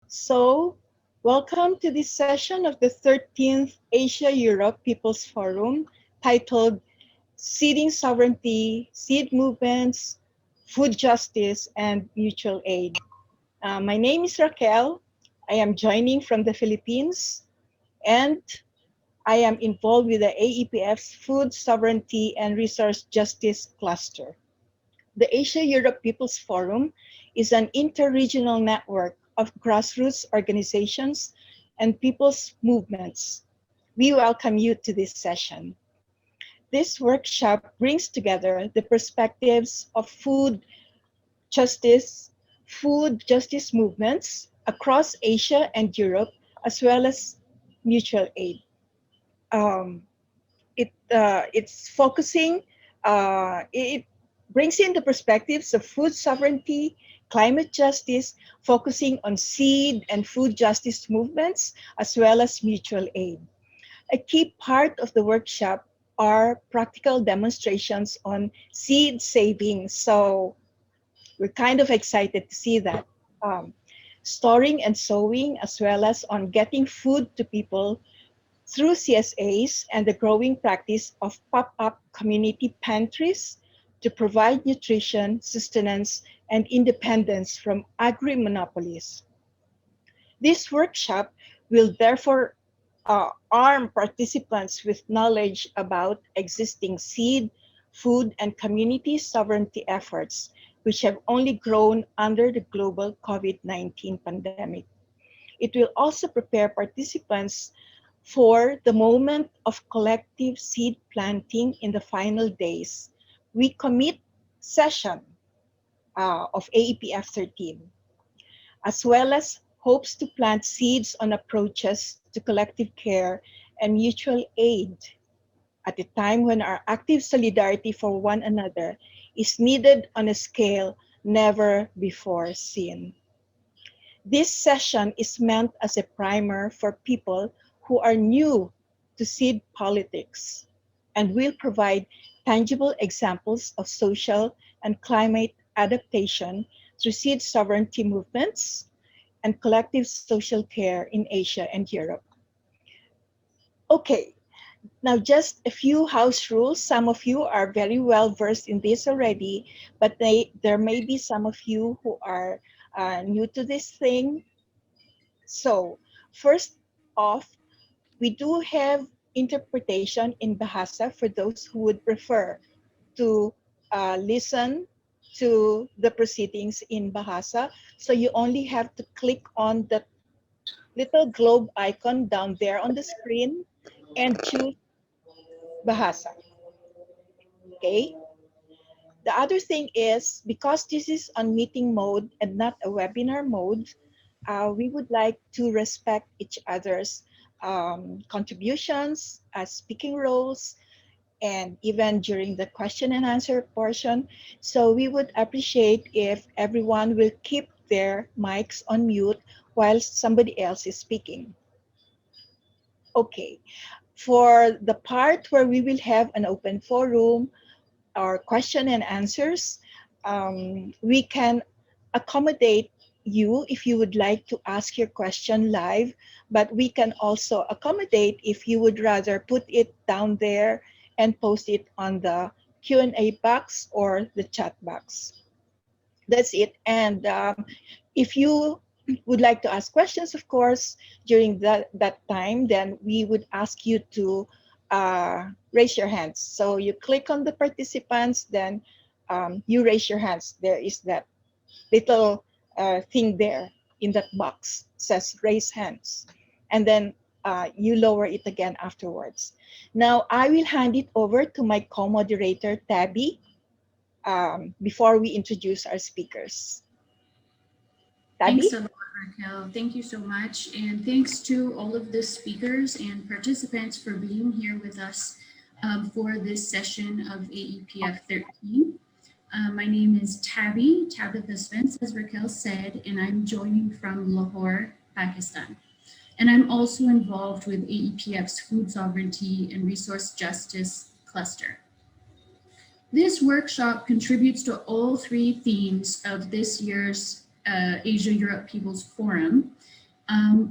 So, welcome to this session of the 13th Asia-Europe People's Forum titled Seeding Sovereignty, Seed Movements, Food Justice, and Mutual Aid. My name is Raquel. I am joining from the Philippines, and I am involved with the AEPF's Food Sovereignty and Resource Justice Cluster. The Asia-Europe People's Forum is an interregional network of grassroots organizations and people's movements. We welcome you to this session. This workshop brings together the perspectives of justice, food justice movements across Asia and Europe, as well as mutual aid. Um, it's focusing, it brings in the perspectives of food sovereignty, climate justice, focusing on seed and food justice movements, as well as mutual aid. A key part of the workshop are practical demonstrations on seed saving. So we're kind of excited to see that. Um, Storing and sowing, as well as on getting food to people through CSAs and the growing practice of pop-up community pantries to provide nutrition, sustenance, and independence from agri-monopolies. This workshop will therefore arm participants with knowledge about existing seed, food, and community sovereignty efforts, which have only grown under the global COVID-19 pandemic. It will also prepare participants for the moment of collective seed planting in the final days. We commit session of AEPF 13, as well as hopes to plant seeds on approaches to collective care and mutual aid at a time when our active solidarity for one another is needed on a scale never before seen. This session is meant as a primer for people who are new to seed politics and will provide tangible examples of social and climate adaptation through seed sovereignty movements and collective social care in Asia and Europe. Okay, now just a few house rules. Some of you are very well versed in this already, but there may be some of you who are new to this thing. So, first off, we do have interpretation in Bahasa for those who would prefer to listen to the proceedings in Bahasa. So you only have to click on the little globe icon down there on the screen and choose Bahasa. Okay? The other thing is, because this is on meeting mode and not a webinar mode, we would like to respect each other's contributions as speaking roles and even during the question and answer portion. So we would appreciate if everyone will keep their mics on mute while somebody else is speaking. Okay, for the part where we will have an open forum or question and answers, we can accommodate you if you would like to ask your question live, but we can also accommodate if you would rather put it down there and post it on the Q&A box or the chat box. That's it. And if you would like to ask questions, of course, during that time, then we would ask you to raise your hands. So you click on the participants, then you raise your hands. There is that little thing there in that box, says raise hands. And then you lower it again afterwards. Now I will hand it over to my co-moderator, Tabby, before we introduce our speakers. Thanks Tabby? a lot, Raquel. Thank you so much. And thanks to all of the speakers and participants for being here with us for this session of AEPF 13. My name is Tabitha Spence, as Raquel said, and I'm joining from Lahore, Pakistan. And I'm also involved with AEPF's Food Sovereignty and Resource Justice Cluster. This workshop contributes to all three themes of this year's Asia-Europe People's Forum,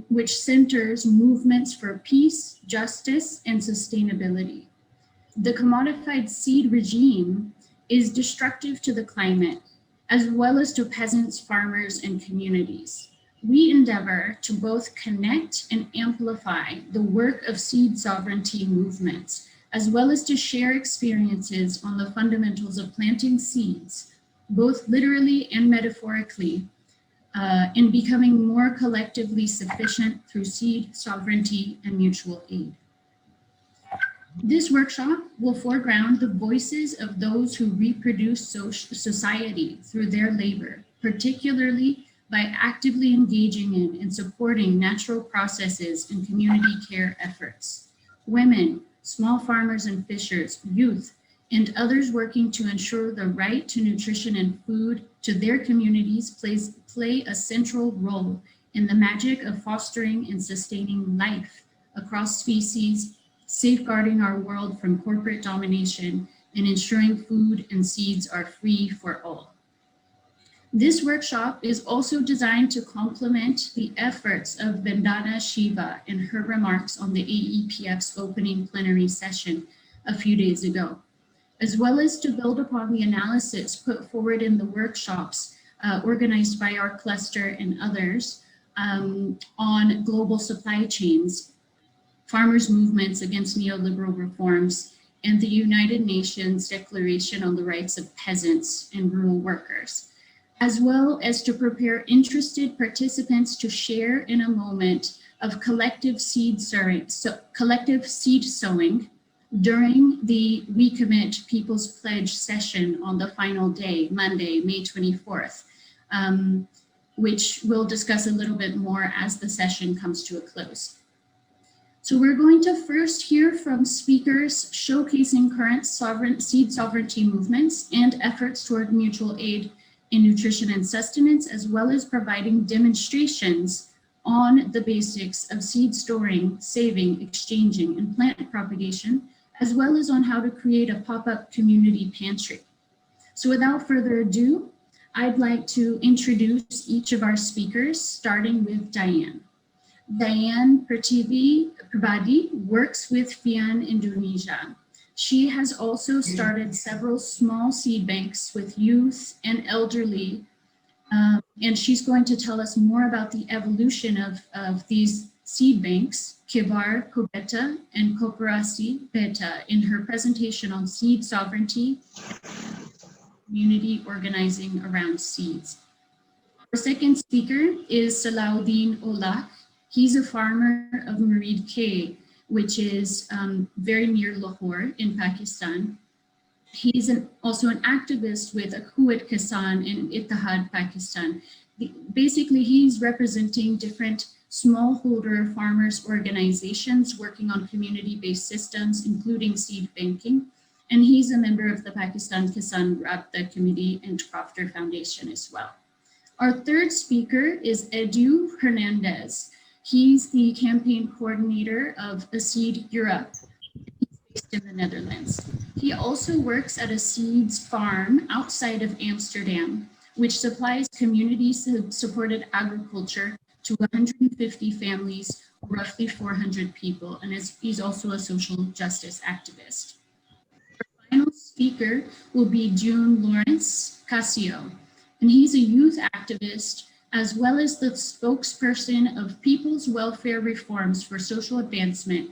which centers movements for peace, justice, and sustainability. The commodified seed regime is destructive to the climate, as well as to peasants, farmers, and communities. We endeavor to both connect and amplify the work of seed sovereignty movements, as well as to share experiences on the fundamentals of planting seeds, both literally and metaphorically, in becoming more collectively sufficient through seed sovereignty and mutual aid. This workshop will foreground the voices of those who reproduce society through their labor, particularly by actively engaging in and supporting natural processes and community care efforts. Women, small farmers and fishers, youth, and others working to ensure the right to nutrition and food to their communities play a central role in the magic of fostering and sustaining life across species, safeguarding our world from corporate domination, and ensuring food and seeds are free for all. This workshop is also designed to complement the efforts of Vandana Shiva in her remarks on the AEPF's opening plenary session a few days ago, as well as to build upon the analysis put forward in the workshops organized by our cluster and others on global supply chains, farmers' movements against neoliberal reforms, and the United Nations Declaration on the Rights of Peasants and Rural Workers, as well as to prepare interested participants to share in a moment of collective seed sowing during the We Commit People's Pledge session on the final day, Monday, May 24th, which we'll discuss a little bit more as the session comes to a close. So we're going to first hear from speakers showcasing current seed sovereignty movements and efforts toward mutual aid in nutrition and sustenance, as well as providing demonstrations on the basics of seed storing, saving, exchanging, and plant propagation, as well as on how to create a pop-up community pantry. So without further ado, I'd like to introduce each of our speakers, starting with Diane. Diane Pribadi works with FIAN Indonesia. She has also started several small seed banks with youth and elderly, and she's going to tell us more about the evolution of these seed banks, Kibar Kubeta and Koperasi Beta, in her presentation on seed sovereignty and community organizing around seeds. Our second speaker is Salahuddin Olak. He's a farmer of Murid K, which is very near Lahore in Pakistan. He's also an activist with Akuat Kisan in Ittihad, Pakistan. Basically, he's representing different smallholder farmers organizations working on community-based systems, including seed banking. And he's a member of the Pakistan Kisan Rabta Committee and Crofter Foundation as well. Our third speaker is Edu Hernandez. He's the campaign coordinator of Seed Europe. He's based in the Netherlands. He also works at a seeds farm outside of Amsterdam, which supplies community-supported agriculture to 150 families, roughly 400 people, and he's also a social justice activist. Our final speaker will be June Lawrence Casio, and he's a youth activist as well as the spokesperson of People's Welfare Reforms for Social Advancement,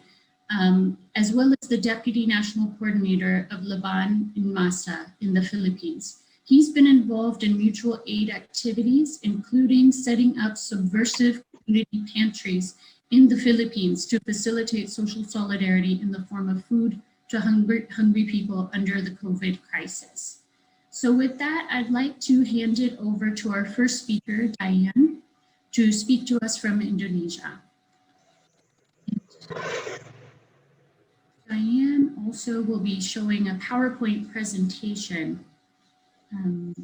as well as the Deputy National Coordinator of Laban in Masa in the Philippines. He's been involved in mutual aid activities, including setting up subversive community pantries in the Philippines to facilitate social solidarity in the form of food to hungry people under the COVID crisis. So with that, I'd like to hand it over to our first speaker, Diane, to speak to us from Indonesia. Diane also will be showing a PowerPoint presentation.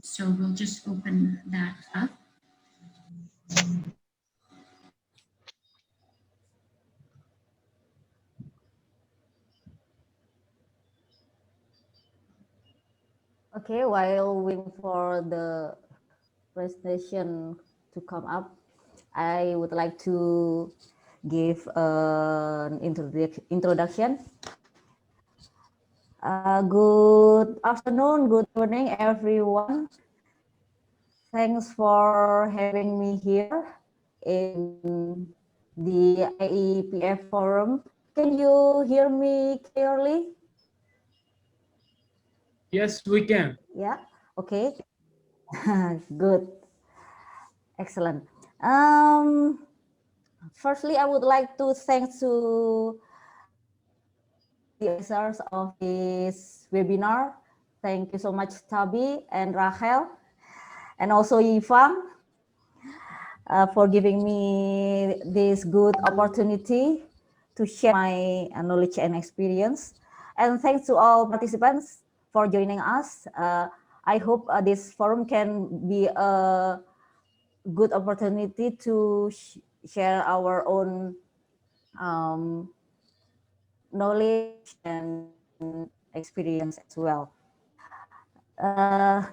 So we'll just open that up. Okay, while waiting for the presentation to come up. I would like to give an introduction. Good afternoon, good evening, everyone. Thanks for having me here in the IEPF forum. Can you hear me clearly? Yes, we can. Yeah, okay. Good, excellent. Um, Firstly, I would like to thank to the organizers of this webinar. Thank you so much, Tabi and Rachel, and also Yifang, for giving me this good opportunity to share my knowledge and experience. And thanks to all participants for joining us. I hope this forum can be a good opportunity to share our own um, knowledge and experience as well.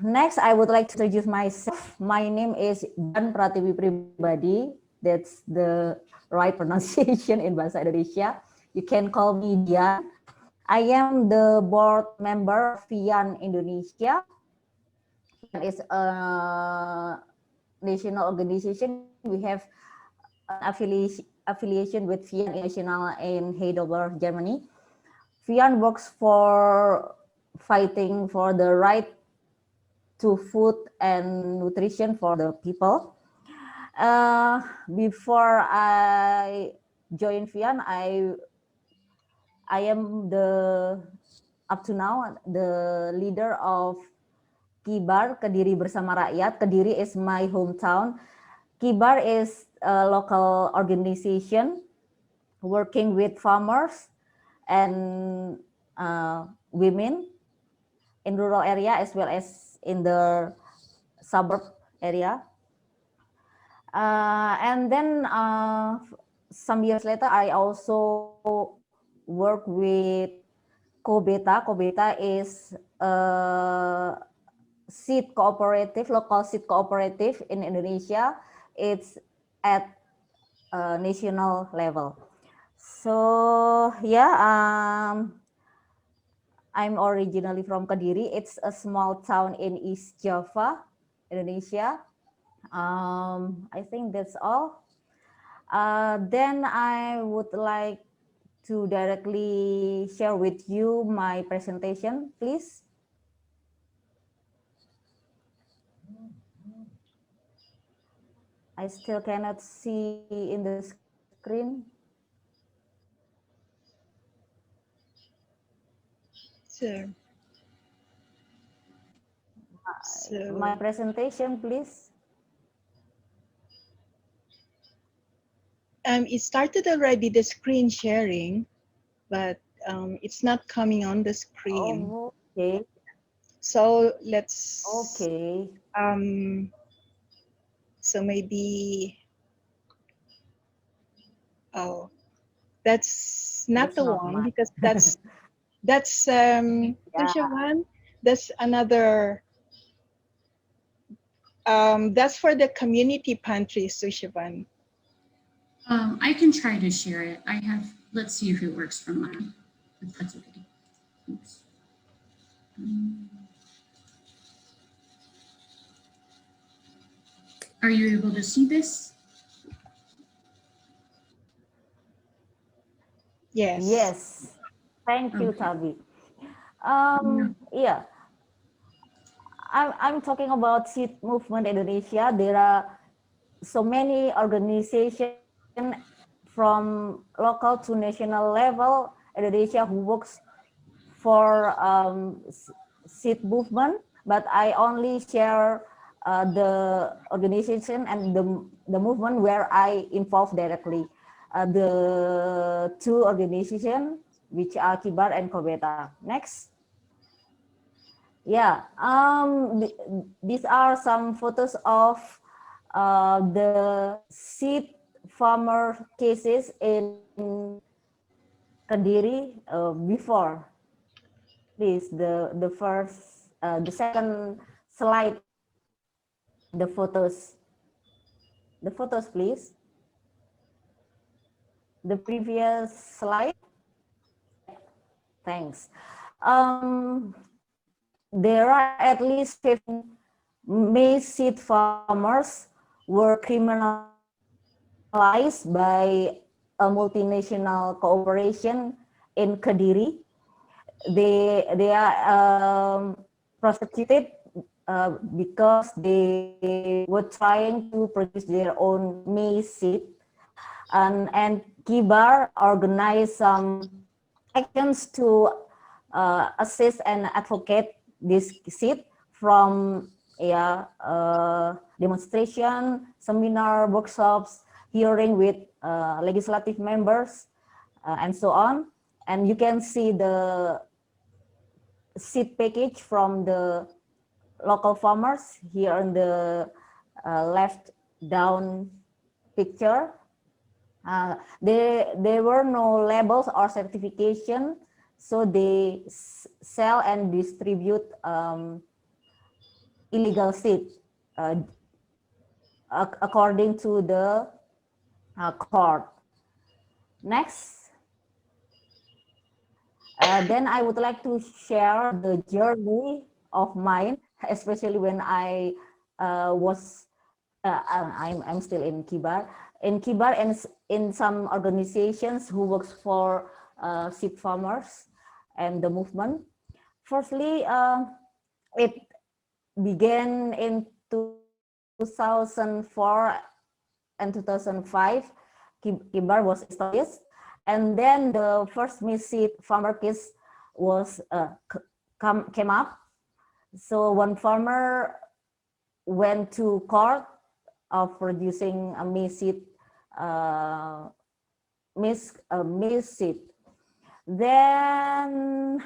Next, I would like to introduce myself. My name is Dian Pratiwi Pribadi. That's the right pronunciation in Bahasa Indonesia. You can call me Dian. I am the board member of FIAN Indonesia. FIAN is a national organization. We have an affiliation with FIAN International in Heidelberg, Germany. FIAN works for fighting for the right to food and nutrition for the people. Before I joined FIAN, I am the up to now the leader of Kibar, Kediri Bersama Rakyat. Kediri is my hometown. Kibar is a local organization working with farmers and women in rural area as well as in the suburb area. And then some years later, I also work with Kobeta. Kobeta is a seed cooperative, local seed cooperative in Indonesia. It's at a national level. So yeah, I'm originally from Kediri. It's a small town in East Java, Indonesia. I think that's all. Then I would like to directly share with you my presentation, please. I still cannot see in the screen. So, My so presentation, please. it started already the screen sharing, but it's not coming on the screen. Oh, okay. So let's Okay. um, so maybe oh, that's not That's the not one mine. because that's Yeah. Sushavan. That's another that's for the community pantry, Sushavan. I can try to share it. I have, let's see if it works from mine, if that's okay. Oops. Um, are you able to see this? Yes. Yes. Thank you, Okay. Tabi. No. Yeah, I'm talking about seed movement Indonesia. There are so many organizations from local to national level Indonesia who works for seed movement, but I only share the organization and the movement where I involved directly. The two organizations which are Kibar and Kobeta. Next. Yeah, these are some photos of the seed farmer cases in Kediri before. Please, the second slide, the photos. The photos, please. The previous slide. Yeah, thanks. Um, there are at least 15 maize seed farmers were criminalized by a multinational cooperation in Kediri. They are prosecuted because they were trying to produce their own maize seed, and Kibar organized some actions to assist and advocate this seat from, yeah, demonstration, seminar, workshops, hearing with legislative members, and so on. And you can see the seed package from the local farmers here on the left down picture. There were no labels or certification, so they sell and distribute illegal seed uh, according to the court. Next, then I would like to share the journey of mine, especially when I was I'm still in Kibar. In Kibar and in some organizations who works for sheep farmers and the movement. Firstly, it began in 2004 and 2005. Kibar was established, and then the first seed farmer case was came up. So one farmer went to court of producing a maize seed. Then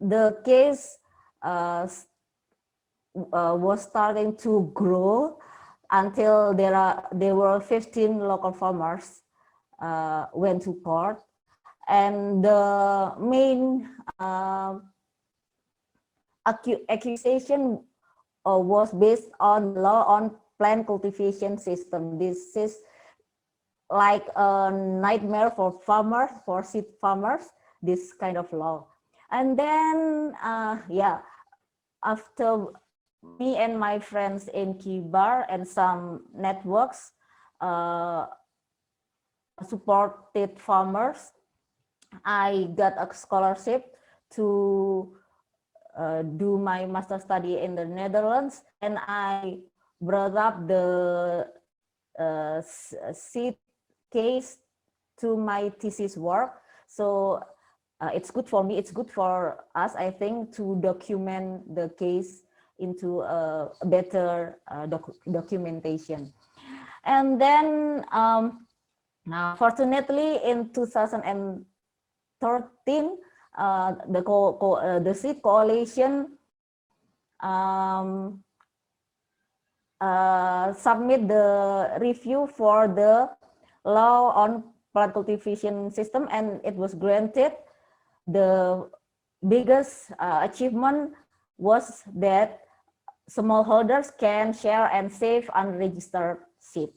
the case was starting to grow until there were 15 local farmers went to court, and the main accusation was based on law on plant cultivation system. This is like a nightmare for farmers, for seed farmers, this kind of law. And then, yeah, after me and my friends in Kibar and some networks supported farmers, I got a scholarship to do my master study in the Netherlands, and I brought up the seed case to my thesis work. So it's good for me, it's good for us, I think, to document the case into a better documentation. And then fortunately in 2013, the seed coalition submit the review for the law on plant cultivation system, and it was granted. The biggest achievement was that smallholders can share and save unregistered seed.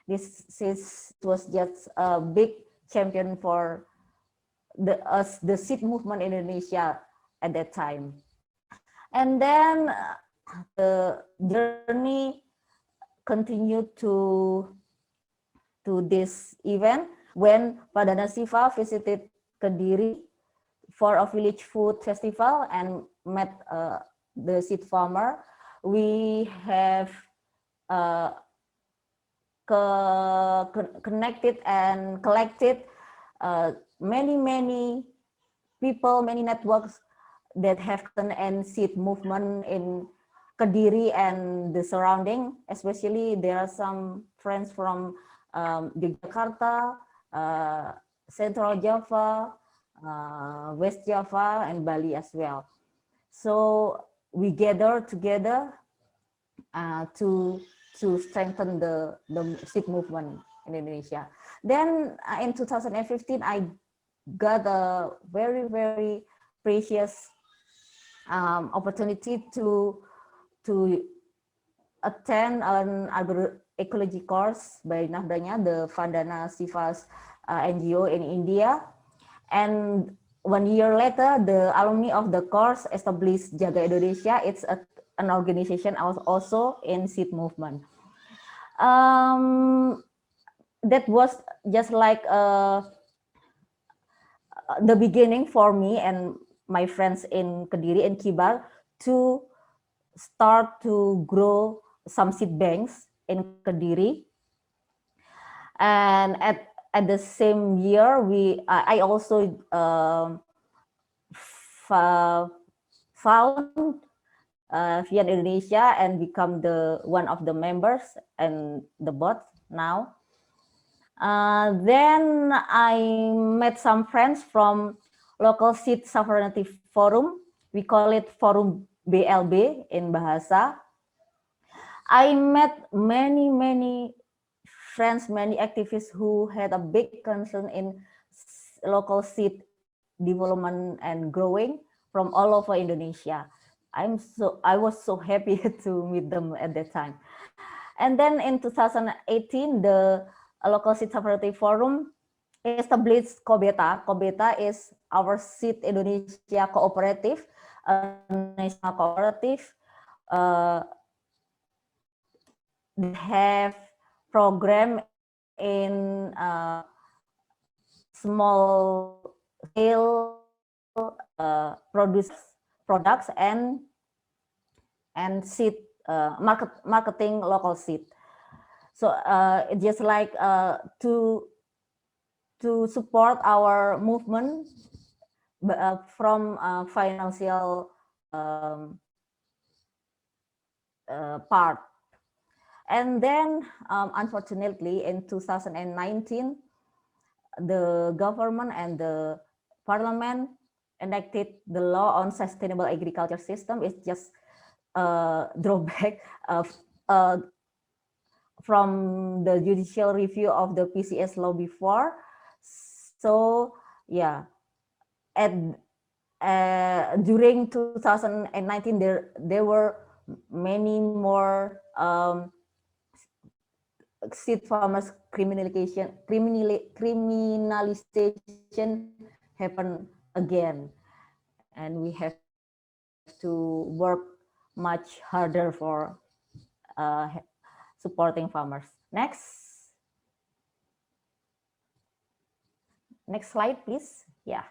This was just a big champion for the seed movement in Indonesia at that time. And then the journey continued to this event when Padana Siva visited Kediri for a village food festival and met the seed farmer. We have connected and collected many people, many networks that have gotten and seed movement in Kediri and the surrounding. Especially there are some friends from Yogyakarta, Central Java, West Java, and Bali as well. So we gather together to strengthen the seed movement in Indonesia. Then in 2015, I got a very precious opportunity to attend an agroecology course by Nahdanya, the Vandana Sivas NGO in India. And 1 year later, the alumni of the course established Jaga Indonesia. It's an organization also in seed movement. That was just like the beginning for me and my friends in Kediri and Kibar to start to grow some seed banks in Kediri. And at the same year, I also found Vian Indonesia and become the one of the members and the board now. Then I met some friends from local seed sovereignty forum. We call it Forum BLB in Bahasa. I met many friends, many activists who had a big concern in local seed development and growing from all over Indonesia. I was so happy to meet them at that time. And then in 2018, the local seed sovereignty forum established Kobeta. Kobeta is our seed Indonesia cooperative, a national cooperative. They have program in small scale produce products and seed marketing local seed. So it's just like to support our movement from financial part. And then unfortunately in 2019, the government and the parliament enacted the law on sustainable agriculture system. It's just drawback of from the judicial review of the PCS law before. So yeah, at during 2019 there were many more seed farmers criminalization happen again, and we have to work much harder for supporting farmers. Next slide, please. Yeah.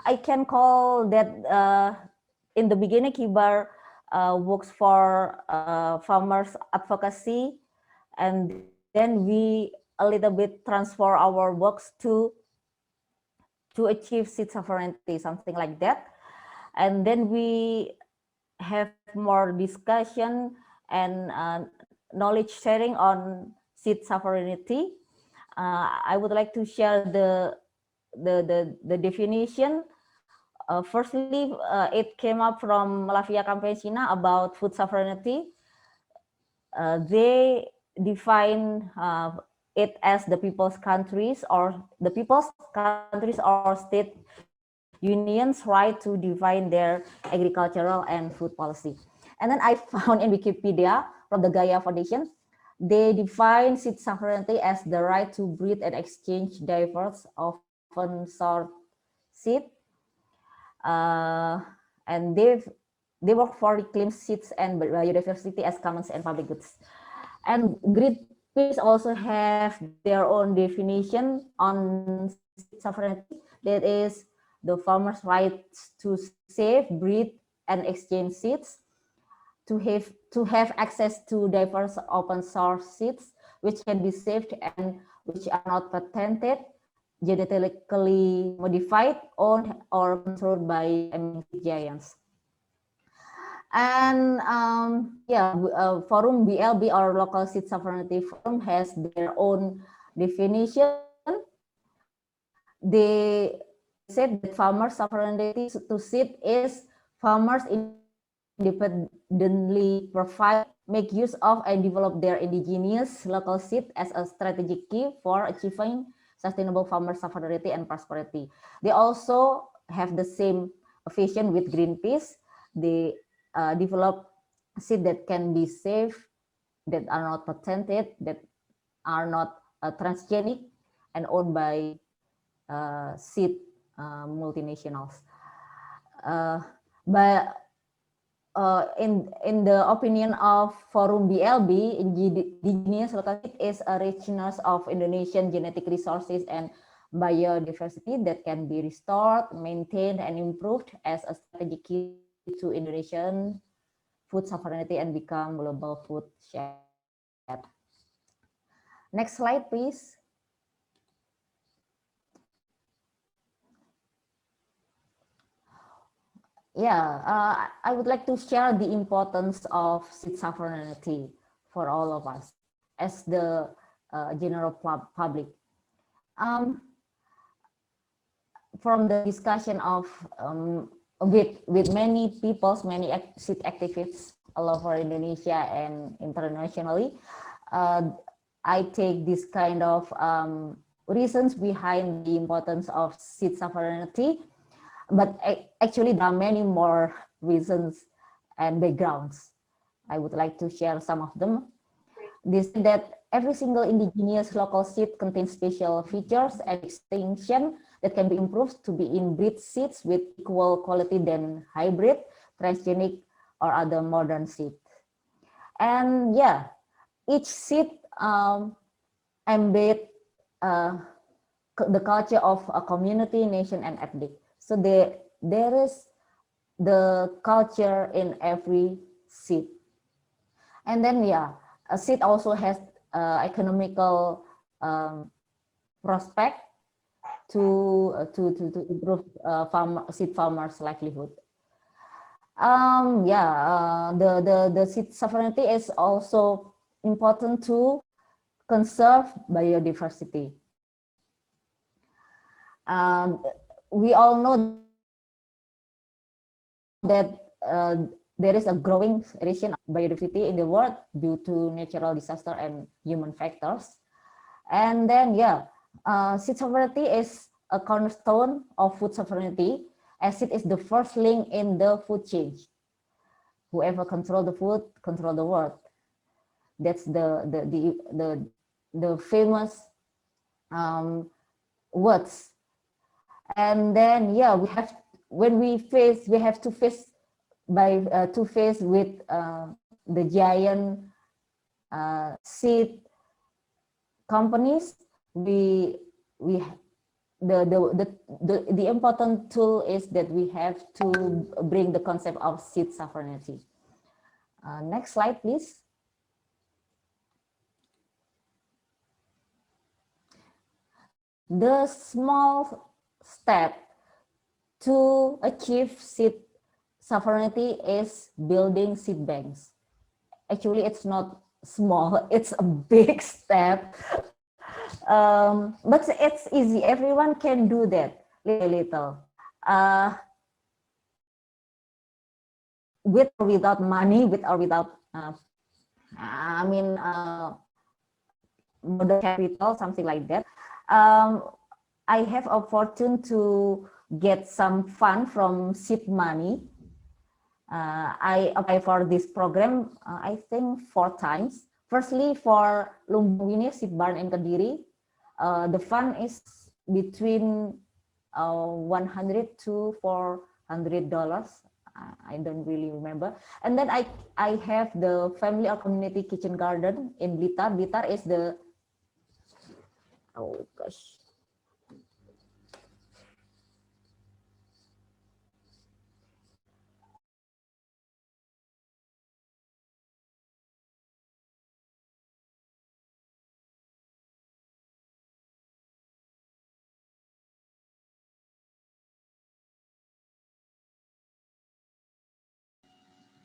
I can call that in the beginning, Kibar works for farmers advocacy, and then we a little bit transfer our works to achieve seed sovereignty, something like that. And then we have more discussion and knowledge sharing on seed sovereignty. I would like to share the definition. Firstly, it came up from Lavia Campesina about food sovereignty. They define it as the people's countries or state unions' right to define their agricultural and food policy. And then I found in Wikipedia from the Gaia Foundation, they define seed sovereignty as the right to breed and exchange diverse, often sort seed. And they work for reclaim seeds and biodiversity as commons and public goods. And Greenpeace also have their own definition on seed sovereignty, that is the farmer's right to save, breed, and exchange seeds, to have access to diverse open source seeds which can be saved and which are not patented, genetically modified, owned or controlled by emerging seed giants. And Forum BLB or Local Seed Sovereignty Forum has their own definition. They said that farmer sovereignty to seed is farmers independently provide, make use of, and develop their indigenous local seed as a strategic key for achieving sustainable farmer sovereignty and prosperity. They also have the same vision with Greenpeace. develop seed that can be safe, that are not patented, that are not transgenic, and owned by seed multinationals. But in the opinion of Forum BLB, indigenous local seed is a richness of Indonesian genetic resources and biodiversity that can be restored, maintained, and improved as a strategic key to Indonesian food sovereignty and become global food shared. Next slide, please. Yeah, I would like to share the importance of seed sovereignty for all of us as the general public. From the discussion of with many people, many seed activists all over Indonesia and internationally, I take this kind of reasons behind the importance of seed sovereignty. But actually, there are many more reasons and backgrounds. I would like to share some of them. They said that every single indigenous local seed contains special features and extinction that can be improved to be inbreed seeds with equal quality than hybrid, transgenic, or other modern seed. And yeah, each seed embed the culture of a community, nation, and ethnic. So there is the culture in every seed. And then yeah, a seed also has economical prospect to improve seed farmers' livelihood. The seed sovereignty is also important to conserve biodiversity. We all know that there is a growing erosion of biodiversity in the world due to natural disaster and human factors. And then, seed sovereignty is a cornerstone of food sovereignty, as it is the first link in the food chain. Whoever control the food, control the world. That's the famous words. And then, we have to face with the giant seed companies. The important tool is that we have to bring the concept of seed sovereignty. Next slide, please. The small step to achieve seed sovereignty is building seed banks. Actually, it's not small, it's a big step. But it's easy. Everyone can do that little. With or without money, with or without, modern capital, something like that. I have a fortune to get some fund from seed money. I applied for this program, I think 4 times. Firstly, for Lumbung Winih Seed Barn in Kediri, the fund is between $100 to $400. I don't really remember. And then I have the family or community kitchen garden in Blitar. Blitar is the, oh gosh.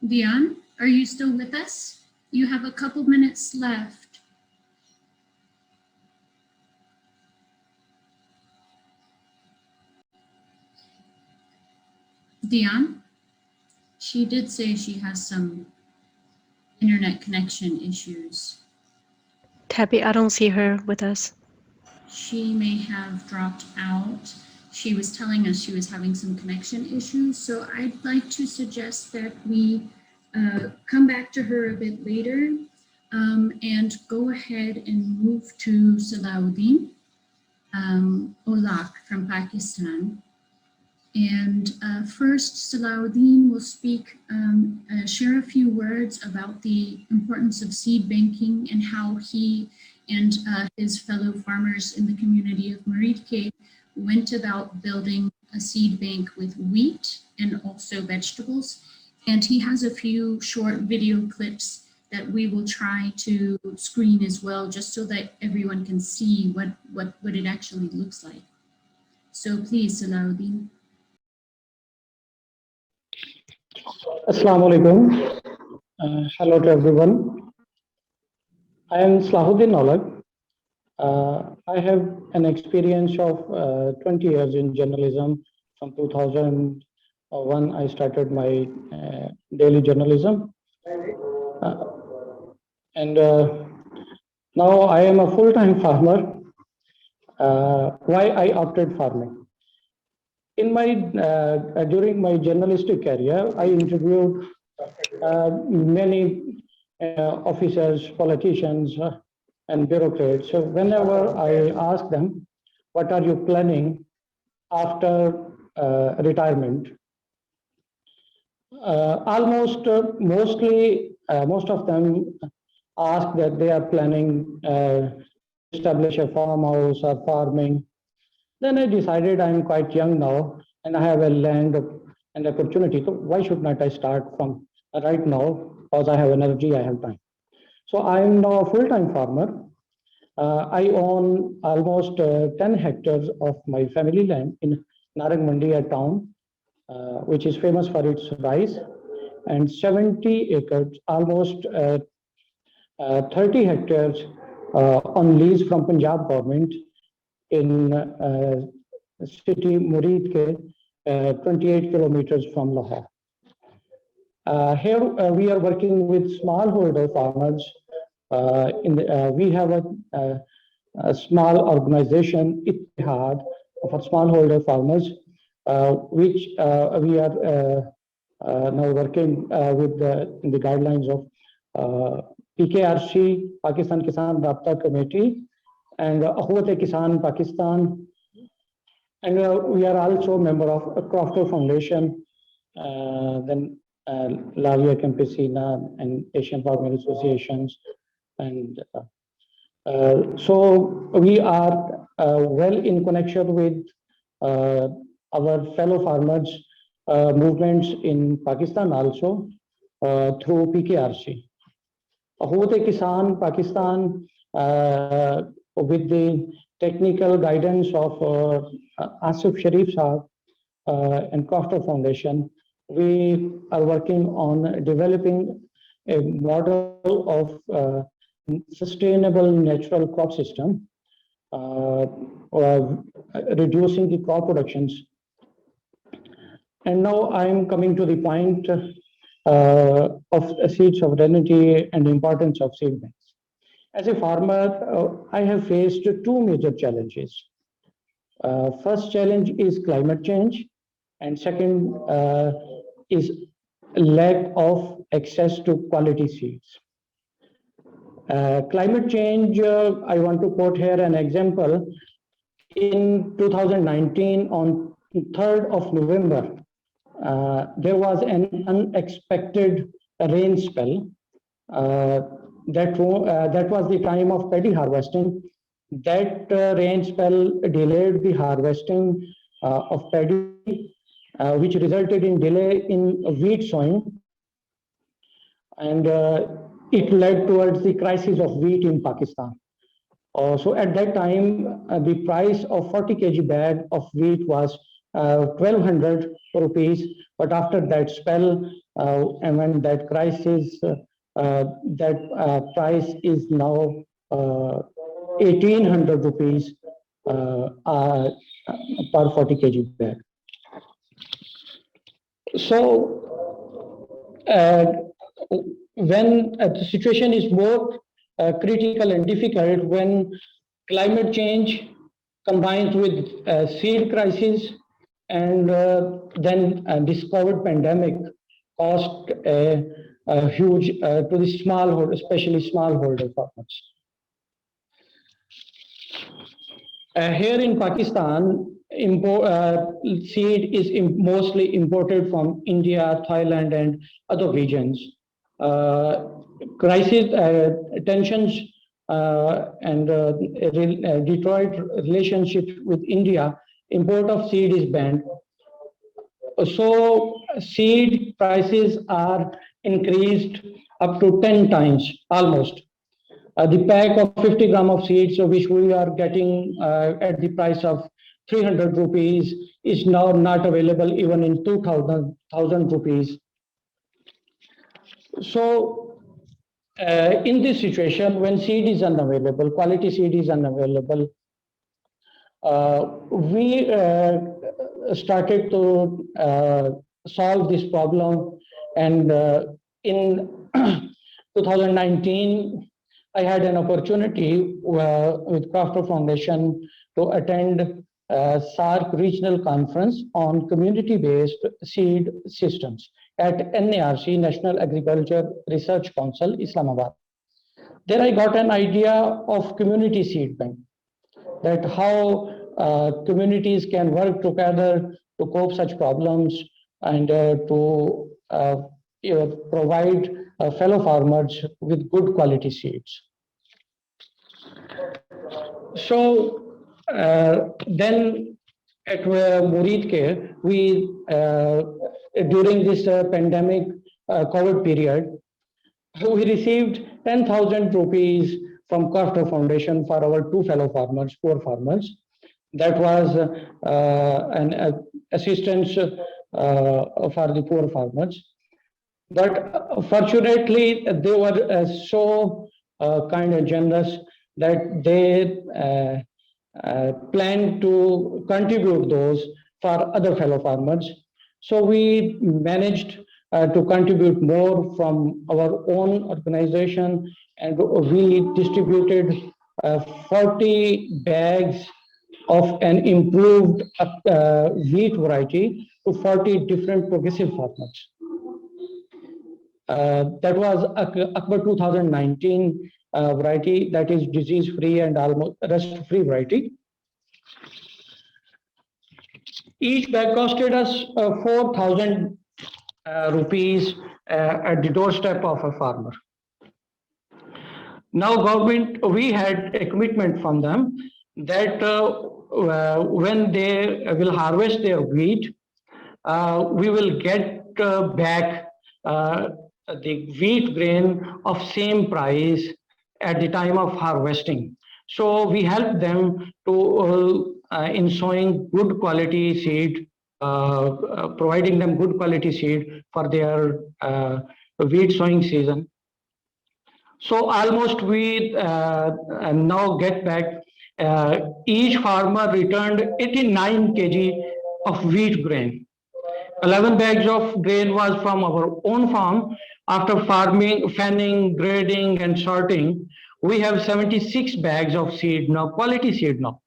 Dion, are you still with us? You have a couple minutes left. Dion, she did say she has some internet connection issues. Tabby, I don't see her with us. She may have dropped out. She was telling us she was having some connection issues. So I'd like to suggest that we come back to her a bit later, and go ahead and move to Salahuddin Olak from Pakistan. And first, Salahuddin will share a few words about the importance of seed banking and how he and his fellow farmers in the community of Meridke went about building a seed bank with wheat and also vegetables. And he has a few short video clips that we will try to screen as well, just so that everyone can see what it actually looks like. So please, Salahuddin. Assalamu alaikum. Hello to everyone. I am Slahuddin Nolak. I have an experience of 20 years in journalism. From 2001, I started my daily journalism. And now I am a full-time farmer. Why I opted farming? In my during my journalistic career, I interviewed many officers, politicians, and bureaucrats. So whenever I ask them, "What are you planning after retirement?" Most of them ask that they are planning to establish a farmhouse or farming. Then I decided I'm quite young now and I have a land and opportunity. So why should not I start from right now? Because I have energy, I have time. So I'm now a full-time farmer. I own almost 10 hectares of my family land in Narang Mandiya town, which is famous for its rice, and 70 acres, almost 30 hectares on lease from Punjab government in city Murid, 28 kilometers from Lahore. Here we are working with smallholder farmers. We have a small organization, Ittihad, for smallholder farmers, which we are now working with in the guidelines of PKRC, Pakistan Kisan Rabta Committee, and Akhwat-e-Kisan Pakistan. And we are also a member of a Crofter Foundation, then Lavia Campesina and Asian Farmer Associations. And so we are well in connection with our fellow farmers movements in Pakistan also through PKRC. Akhwat-e-Kisan Pakistan, with the technical guidance of Asif Sharif Saab and Crofter Foundation, we are working on developing a model of sustainable natural crop system, reducing the crop productions. And now I'm coming to the point of seed sovereignty and importance of seed banks. As a farmer, I have faced two major challenges. First challenge is climate change, and second is lack of access to quality seeds. Climate change, I want to quote here an example. In 2019, on 3rd of November, there was an unexpected rain spell. That was the time of paddy harvesting. That rain spell delayed the harvesting of paddy, which resulted in delay in wheat sowing, and it led towards the crisis of wheat in Pakistan. So at that time, the price of 40 kg bag of wheat was 1,200 rupees. But after that spell and when that crisis, that price is now 1,800 rupees per 40 kg bag. So when the situation is more critical and difficult, when climate change combines with seed crisis, and then this COVID pandemic caused a huge to the smallholder, especially smallholder farmers. Here in Pakistan, seed is mostly imported from India, Thailand, and other regions. Crisis tensions and Detroit relationship with India, import of seed is banned. So seed prices are increased up to 10 times almost. The pack of 50 gram of seeds, which we are getting at the price of 300 rupees, is now not available even in 2,000 rupees. So, in this situation, when seed is unavailable, quality seed is unavailable, we started to solve this problem. And in 2019, I had an opportunity with Crafter Foundation to attend SARC regional conference on community-based seed systems at NARC, National Agriculture Research Council, Islamabad. There I got an idea of community seed bank, that how communities can work together to cope such problems and to provide fellow farmers with good quality seeds. So then at Murid Care, we during this pandemic COVID period, we received 10,000 rupees from Crafter Foundation for our two fellow farmers, poor farmers. That was an assistance for the poor farmers. But fortunately, they were so kind and generous that they planned to contribute those for other fellow farmers. So we managed to contribute more from our own organization, and we distributed 40 bags of an improved wheat variety to 40 different progressive farmers. That was Akbar 2019 variety, that is disease-free and almost rust-free variety. Each bag costed us 4,000 rupees at the doorstep of a farmer. Now government, we had a commitment from them that when they will harvest their wheat, we will get back the wheat grain of same price at the time of harvesting. So we help them to in sowing good quality seed, providing them good quality seed for their wheat sowing season. So almost we now get back, each farmer returned 89 kg of wheat grain. 11 bags of grain was from our own farm. After farming, fanning, grading, and sorting, we have 76 bags of seed now, quality seed now,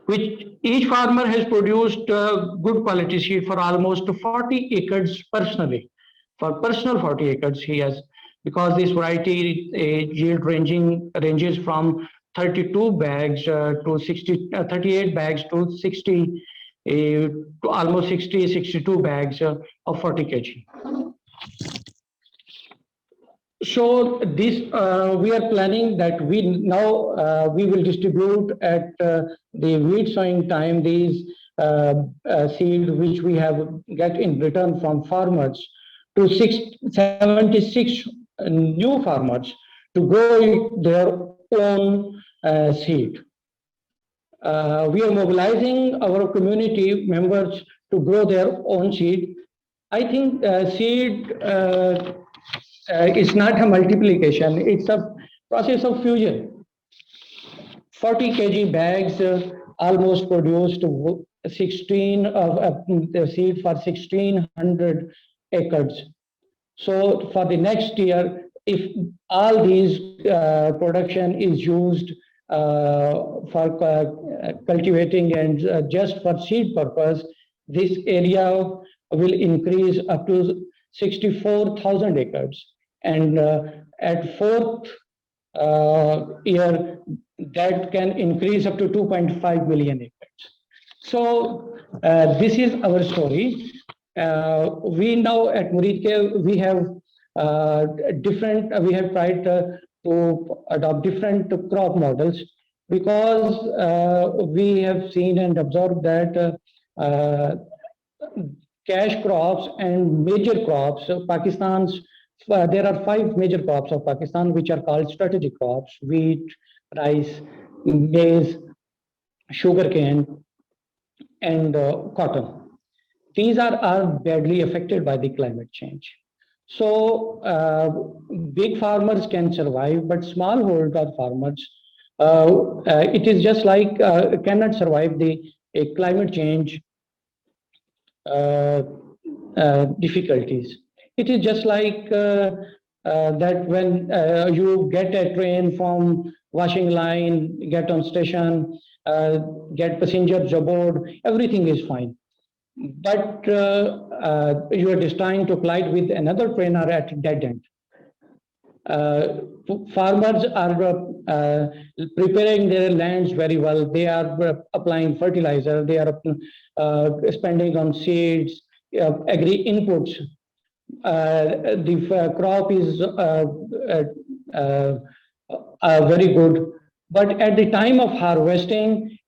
which each farmer has produced good quality seed for almost 40 acres personally. For personal 40 acres he has, because this variety yield ranges from 32 bags to 38 bags to 60, to almost 62 bags of 40 kg. So this we are planning that we now we will distribute at the wheat sowing time these seed which we have get in return from farmers to 76 new farmers to grow their own seed. We are mobilizing our community members to grow their own seed. I think seed is not a multiplication, it's a process of fusion. 40 kg bags almost produced 16 of seed for 1,600 acres. So for the next year, if all these production is used for cultivating and just for seed purpose, this area will increase up to 64,000 acres. And at fourth year, that can increase up to 2.5 million acres. So this is our story. We now at Muridke, we have we have tried to adopt different crop models because we have seen and observed that cash crops and major crops, Pakistan's, there are 5 major crops of Pakistan which are called strategic crops: wheat, rice, maize, sugarcane, and cotton. These are badly affected by the climate change. So big farmers can survive, but smallholder farmers, it is just like cannot survive the climate change difficulties. It is just like that when you get a train from washing line, get on station, get passengers aboard, everything is fine. But you are destined to collide with another train or at dead end. Farmers are preparing their lands very well. They are applying fertilizer. They are spending on seeds, agri inputs. The crop is very good. But at the time of harvesting,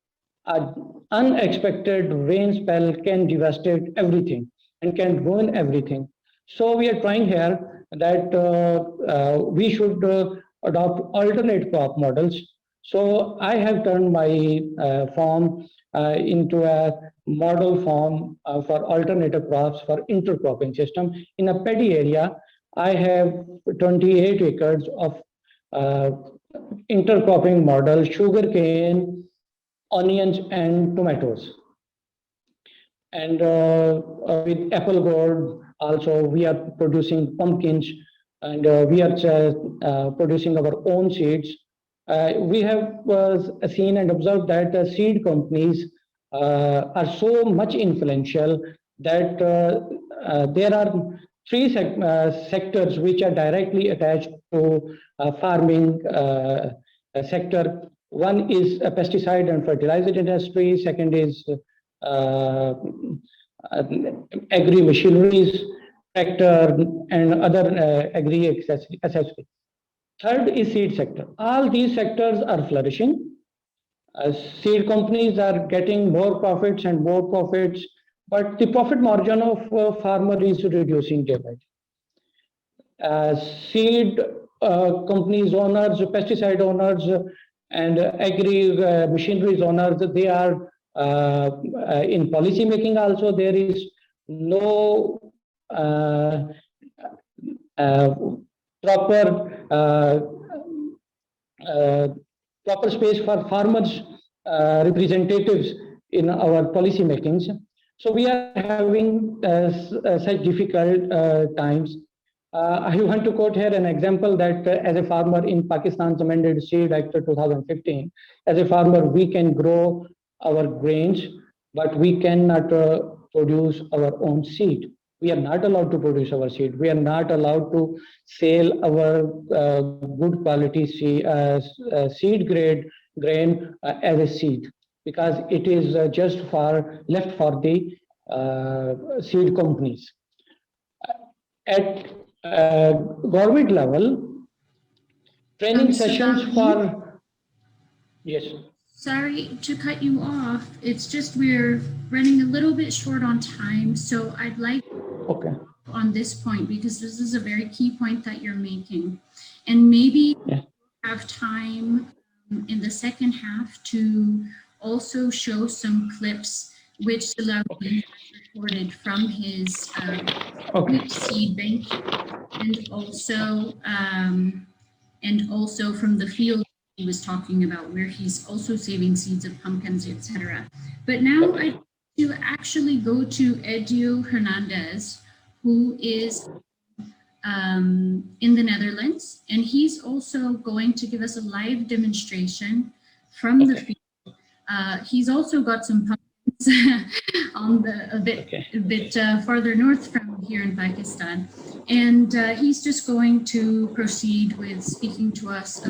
an unexpected rain spell can devastate everything and can ruin everything. So we are trying here that we should adopt alternate crop models. So I have turned my farm into a model farm for alternative crops for intercropping system. In a paddy area, I have 28 acres of intercropping model: sugarcane, onions, and tomatoes. And with apple gourd, also we are producing pumpkins, and we are producing our own seeds. We have seen and observed that seed companies are so much influential that there are 3 sectors which are directly attached to farming sector. One is a pesticide and fertilizer industry. Second is agri machineries, tractor, and other agri accessories. Third is seed sector. All these sectors are flourishing. Seed companies are getting more profits and more profits, but the profit margin of farmer is reducing day by day. Seed companies owners, pesticide owners, and agri machineries owners, they are in policy making also. There is no proper proper space for farmers representatives in our policy makings. So we are having such difficult times. I want to quote here an example that as a farmer in Pakistan's amended Seed Act 2015, as a farmer, we can grow our grains, but we cannot produce our own seed. We are not allowed to produce our seed. We are not allowed to sell our good quality seed grade grain as a seed, because it is just left for the seed companies. At government level, training sessions for, yes. Sorry to cut you off. It's just we're running a little bit short on time. So I'd like on this point, because this is a very key point that you're making. And maybe have time in the second half to also show some clips which Salahuddin recorded from his seed bank, and also from the field he was talking about, where he's also saving seeds of pumpkins, etc. But now I to actually go to Edio Hernandez, who is in the Netherlands, and he's also going to give us a live demonstration from the field. He's also got some pumpkins on the Okay. a bit farther north from here in Pakistan, and he's just going to proceed with speaking to us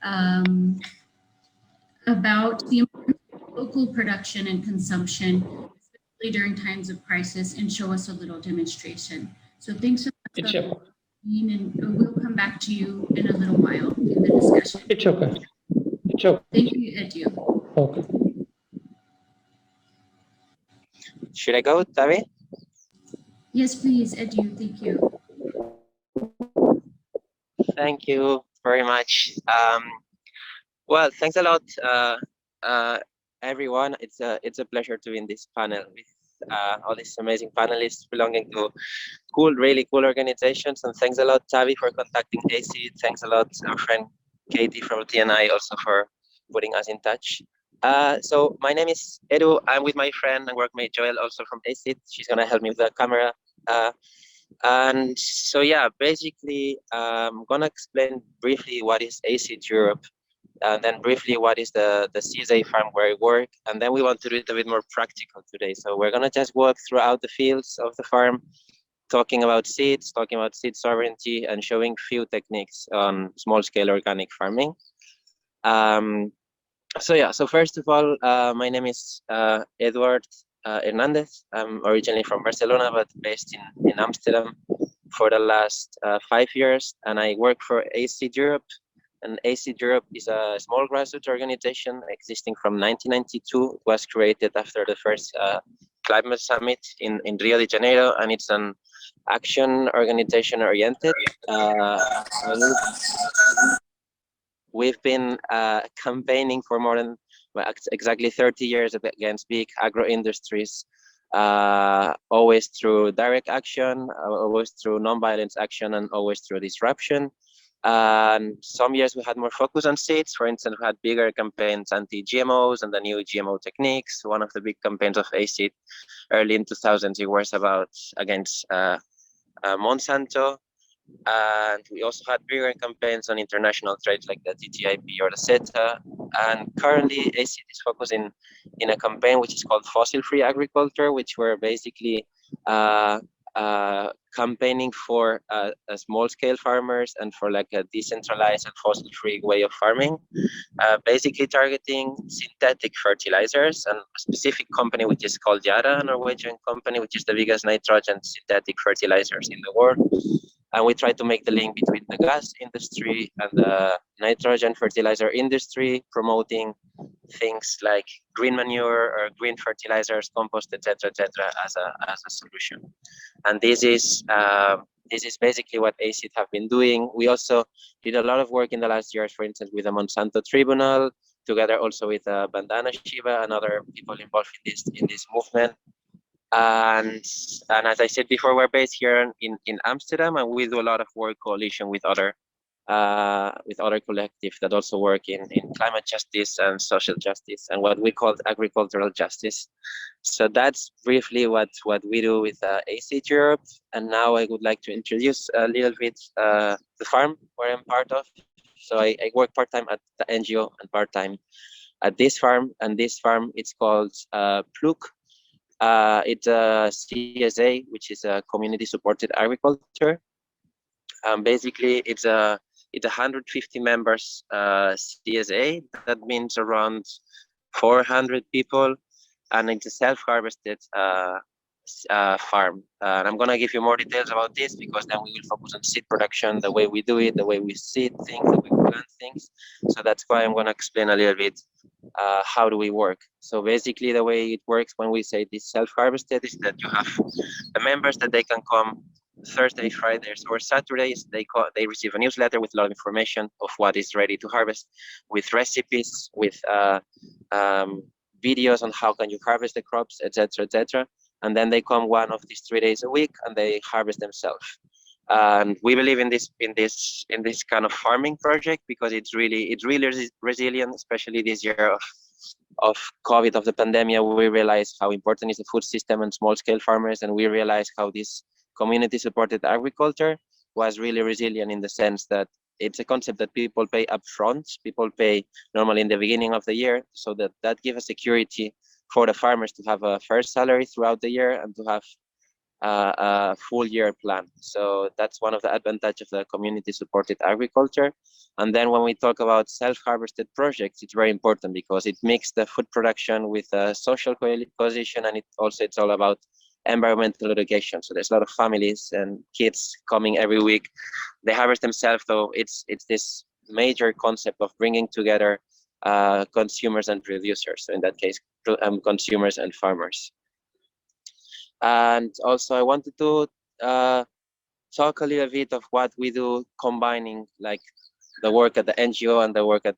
um, about the importance of local production and consumption, especially during times of crisis, and show us a little demonstration. So thanks so It's much, okay. Dean, and we'll come back to you in a little while in the discussion. It's okay. It's okay. Thank you, Edu. Okay. Should I go, Tavi? Yes, please, Edu. Thank you. Thank you very much. Well, thanks a lot, uh, everyone. It's a pleasure to be in this panel with all these amazing panelists belonging to really cool organizations. And thanks a lot, Tavi, for contacting AC. Thanks a lot, our friend Katie from TNI, also for putting us in touch. So my name is Edu. I'm with my friend and workmate Joel, also from AC. She's gonna help me with the camera. And so yeah, basically, I'm gonna explain briefly what is ACID Europe, and then briefly what is the CSA farm where I work, and then we want to do it a bit more practical today. So we're gonna just walk throughout the fields of the farm, talking about seeds, talking about seed sovereignty, and showing few techniques on small-scale organic farming. So yeah, so first of all, my name is Edward Hernandez. I'm originally from Barcelona, but based in Amsterdam for the last 5 years, and I work for ACID Europe. And ACID Europe is a small grassroots organization existing from 1992. It was created after the first climate summit in Rio de Janeiro, and it's an action organization oriented. We've been campaigning for more than exactly 30 years against big agro industries, always through direct action, always through non-violence action, and always through disruption. And some years we had more focus on seeds. For instance, we had bigger campaigns anti-GMOs and the new GMO techniques. One of the big campaigns of ACID early in 2000s, it was about against Monsanto. And we also had bigger campaigns on international trade like the TTIP or the CETA. And currently ACID is focusing in a campaign which is called fossil-free agriculture, which we're basically campaigning for small-scale farmers and for like a decentralized and fossil-free way of farming, basically targeting synthetic fertilizers and a specific company which is called Yara, a Norwegian company, which is the biggest nitrogen synthetic fertilizers in the world. And we try to make the link between the gas industry and the nitrogen fertilizer industry, promoting things like green manure or green fertilizers, compost, etc., as a solution. And this is basically what ACID have been doing. We also did a lot of work in the last years, for instance, with the Monsanto Tribunal, together also with Bandana Shiva and other people involved in this movement. And as I said before, we're based here in Amsterdam, and we do a lot of work coalition with other collectives that also work in climate justice and social justice and what we call agricultural justice. So that's briefly what we do with ACID Europe. And now I would like to introduce a little bit the farm where I'm part of. So I work part-time at the NGO and part-time at this farm. And this farm, it's called Pluk. It's a CSA, which is a community-supported agriculture. Basically, it's a 150 members CSA. That means around 400 people, and it's a self-harvested farm. And I'm gonna give you more details about this because then we will focus on seed production, the way we do it, the way we seed things, the way we plant things. So that's why I'm gonna explain a little bit how do we work. So basically the way it works when we say this self-harvested is that you have the members that they can come Thursday, Fridays, or Saturdays. They receive a newsletter with a lot of information of what is ready to harvest, with recipes, with videos on how can you harvest the crops, etc., etc. And then they come one of these 3 days a week and they harvest themselves. And we believe in this kind of farming project because it's really resilient, especially this year of COVID, of the pandemic. We realize how important is the food system and small scale farmers, and we realize how this community supported agriculture was really resilient in the sense that it's a concept that people pay upfront. People pay normally in the beginning of the year, so that gives a security for the farmers to have a fair salary throughout the year and to have a full year plan. So that's one of the advantages of the community supported agriculture. And then when we talk about self-harvested projects, it's very important because it makes the food production with a social cohesion, and it's all about environmental education. So there's a lot of families and kids coming every week. They harvest themselves, though it's this major concept of bringing together consumers and producers. So in that case, consumers and farmers. And also I wanted to talk a little bit of what we do combining like the work at the NGO and the work at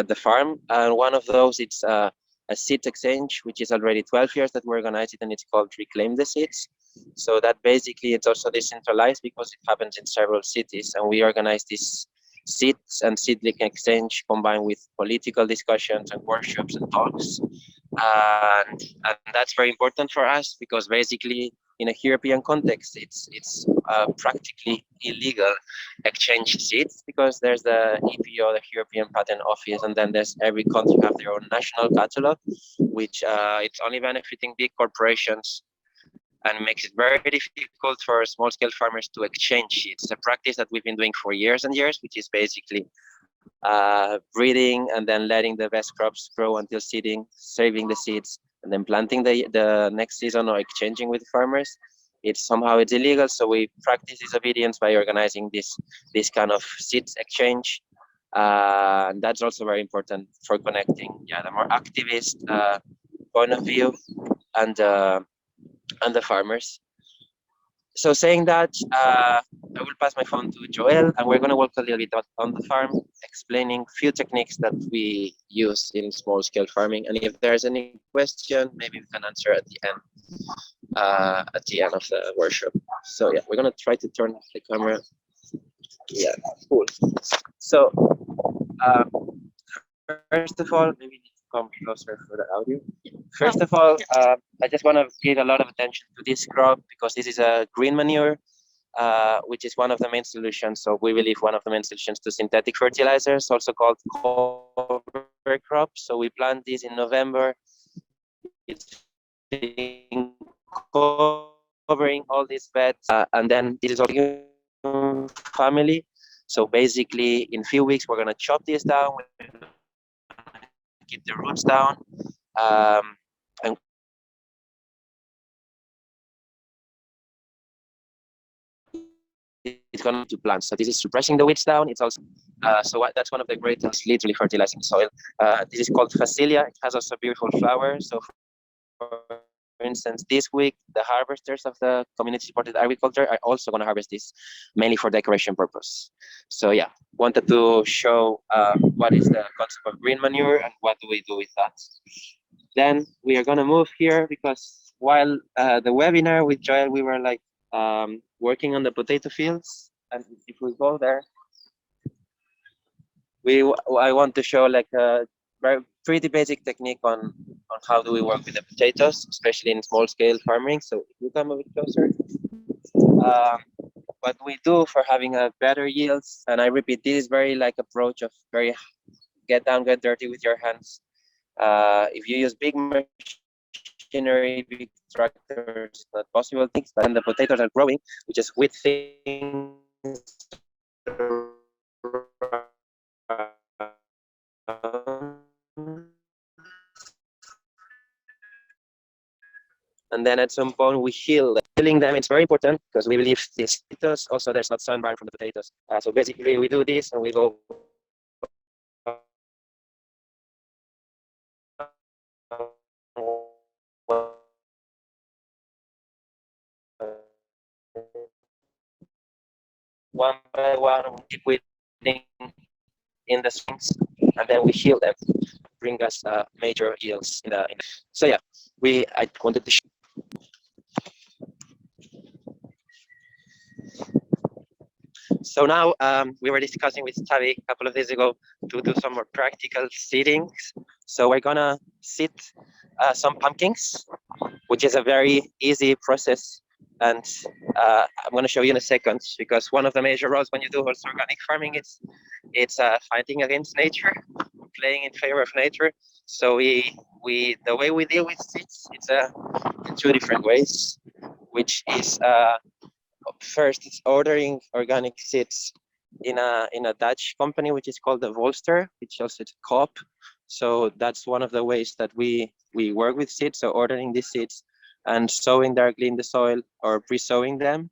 the farm. And one of those, it's a seeds exchange, which is already 12 years that we organize it, and it's called Reclaim the Seeds. So that basically it's also decentralized because it happens in several cities, and we organize this seeds and seedling exchange combined with political discussions and workshops and talks. And that's very important for us because basically in a European context, it's practically illegal exchange seeds because there's the EPO, the European Patent Office, and then there's every country have their own national catalog, which it's only benefiting big corporations and makes it very difficult for small-scale farmers to exchange seeds. It's a practice that we've been doing for years and years, which is basically breeding and then letting the best crops grow until seeding, saving the seeds, and then planting the next season or exchanging with farmers. It's illegal, so we practice this obedience by organizing this kind of seeds exchange. And that's also very important for connecting, the more activist point of view and the farmers. So saying that, I will pass my phone to Joel, and we're going to work a little bit on the farm, explaining few techniques that we use in small-scale farming. And if there's any question, maybe we can answer at the end of the workshop. So yeah, we're going to try to turn the camera. Yeah, cool. So first of all, maybe need to come closer for the audio. First of all, I just want to give a lot of attention to this crop because this is a green manure, which is one of the main solutions. So we believe one of the main solutions to synthetic fertilizers, also called cover crop. So we plant this in November. It's been covering all these beds, and then this is all family. So basically, in a few weeks, we're gonna chop this down. We're gonna keep the roots down, and it's going to plant. So this is suppressing the weeds down. It's also that's one of the greatest, literally fertilizing soil. This is called Facilia. It has also beautiful flowers. So for instance, this week the harvesters of the community supported agriculture are also going to harvest this mainly for decoration purpose. So yeah, wanted to show what is the concept of green manure and what do we do with that. Then we are going to move here because while the webinar with Joel, we were like working on the potato fields, and if we go there, I want to show like a very pretty basic technique on how do we work with the potatoes, especially in small scale farming. So if you come a bit closer, what we do for having a better yields, and I repeat, this is very like approach of very get down, get dirty with your hands. If you use big machinery, big tractors, not possible things, but then the potatoes are growing, which is with things and then at some point we heal. Healing them, it's very important because we believe these potatoes, also there's not sunburn from the potatoes. So basically we do this and we go one by one, we keep weeding in the swings, and then we heal them, bring us major yields in the. So yeah, I wanted to show. So now we were discussing with Tavi a couple of days ago to do some more practical seedings. So we're gonna seed some pumpkins, which is a very easy process. And I'm gonna show you in a second, because one of the major roles when you do also organic farming, it's fighting against nature, playing in favor of nature. So the way we deal with seeds, it's in two different ways, which is first it's ordering organic seeds in a Dutch company which is called the Volster, which also is a co-op. So that's one of the ways that we work with seeds. So ordering these seeds and sowing directly in the soil or pre-sowing them.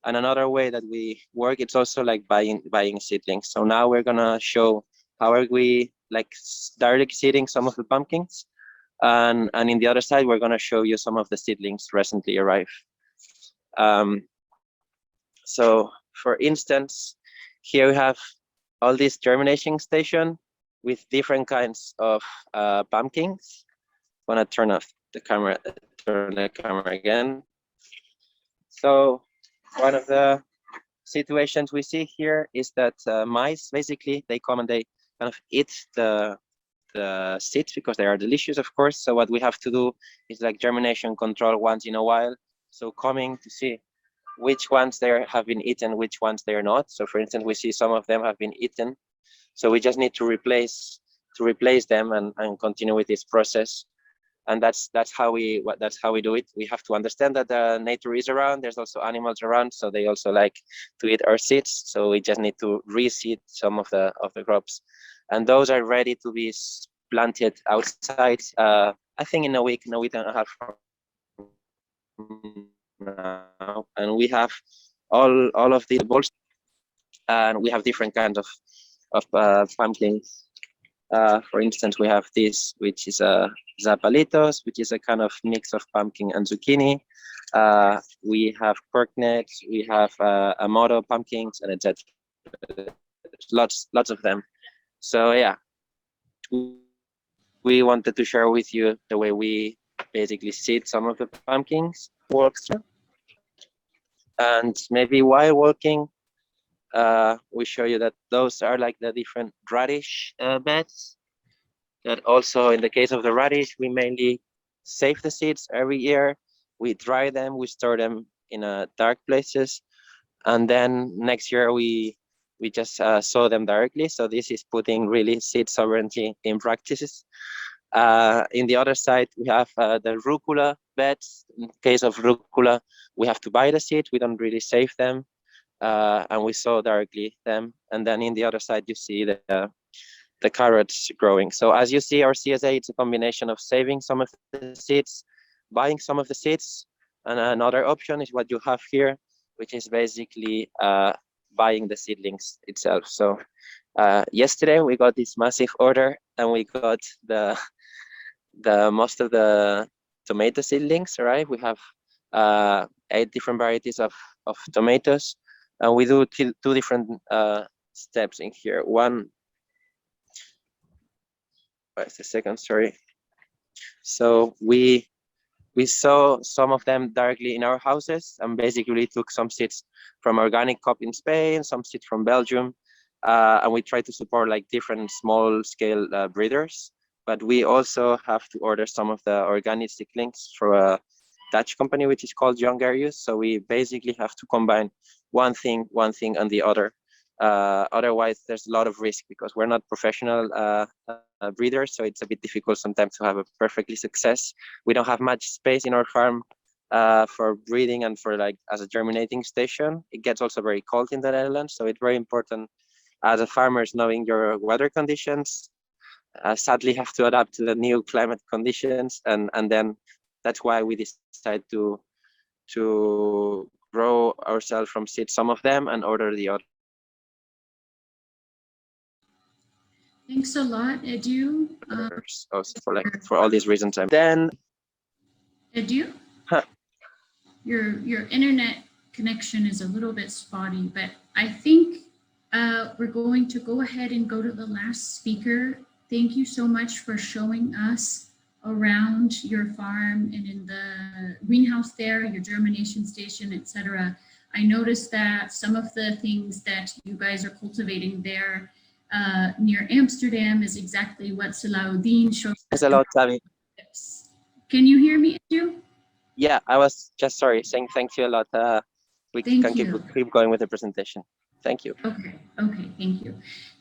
And another way that we work, it's also like buying seedlings. So now we're gonna show how are we like directly seeding some of the pumpkins, and in the other side we're gonna show you some of the seedlings recently arrived. So for instance, here we have all this germination station with different kinds of pumpkins. I want to turn off the camera, turn the camera again. So one of the situations we see here is that mice, basically, they come and they kind of eat the seeds because they are delicious, of course. So what we have to do is like germination control once in a while. So coming to see which ones there have been eaten, which ones they are not. So for instance, we see some of them have been eaten. So we just need to replace them and continue with this process. And that's how we do it. We have to understand that the nature is around. There's also animals around, so they also like to eat our seeds. So we just need to reseed some of the crops, and those are ready to be planted outside. I think in a week and a half from now, and we have all of these balls, and we have different kinds of pumpkins. For instance, we have this, which is a zapalitos, which is a kind of mix of pumpkin and zucchini. We have cornets, we have amoro pumpkins, and etc. Lots of them. So yeah, we wanted to share with you the way we basically seed some of the pumpkins, walks through. And maybe while walking, we show you that those are like the different radish beds. That also, in the case of the radish, we mainly save the seeds every year. We dry them, we store them in dark places, and then next year we just sow them directly. So this is putting really seed sovereignty in practices. In the other side, we have the rucola beds. In case of rucola, we have to buy the seeds. We don't really save them, and we sow directly them. And then in the other side, you see the carrots growing. So as you see, our CSA, it's a combination of saving some of the seeds, buying some of the seeds, and another option is what you have here, which is basically buying the seedlings itself. So yesterday we got this massive order, and we got the most of the tomato seedlings, right? We have 8 different varieties of tomatoes, and we do two different steps in here. One, where's the second? Sorry. So we saw some of them directly in our houses, and basically took some seeds from organic crop in Spain, some seeds from Belgium, and we try to support like different small scale breeders. But we also have to order some of the organic seedlings for a Dutch company which is called Young Arius. So we basically have to combine one thing and the other. Otherwise, there's a lot of risk because we're not professional breeders, so it's a bit difficult sometimes to have a perfectly success. We don't have much space in our farm for breeding and for like as a germinating station. It gets also very cold in the Netherlands, so it's very important as a farmers knowing your weather conditions. Sadly, have to adapt to the new climate conditions, and then that's why we decide to grow ourselves from seed some of them and order the other. Thanks a lot, Edu. Also for all these reasons. Then Edu, your internet connection is a little bit spotty, but I think we're going to go ahead and go to the last speaker. Thank you so much for showing us around your farm and in the greenhouse there, your germination station, etc. I noticed that some of the things that you guys are cultivating there near Amsterdam is exactly what Salahuddin showed us. Hello, Tavi. Can you hear me, Edu? Yeah, I was just saying thank you a lot. We can keep going with the presentation. Thank you. Okay, thank you.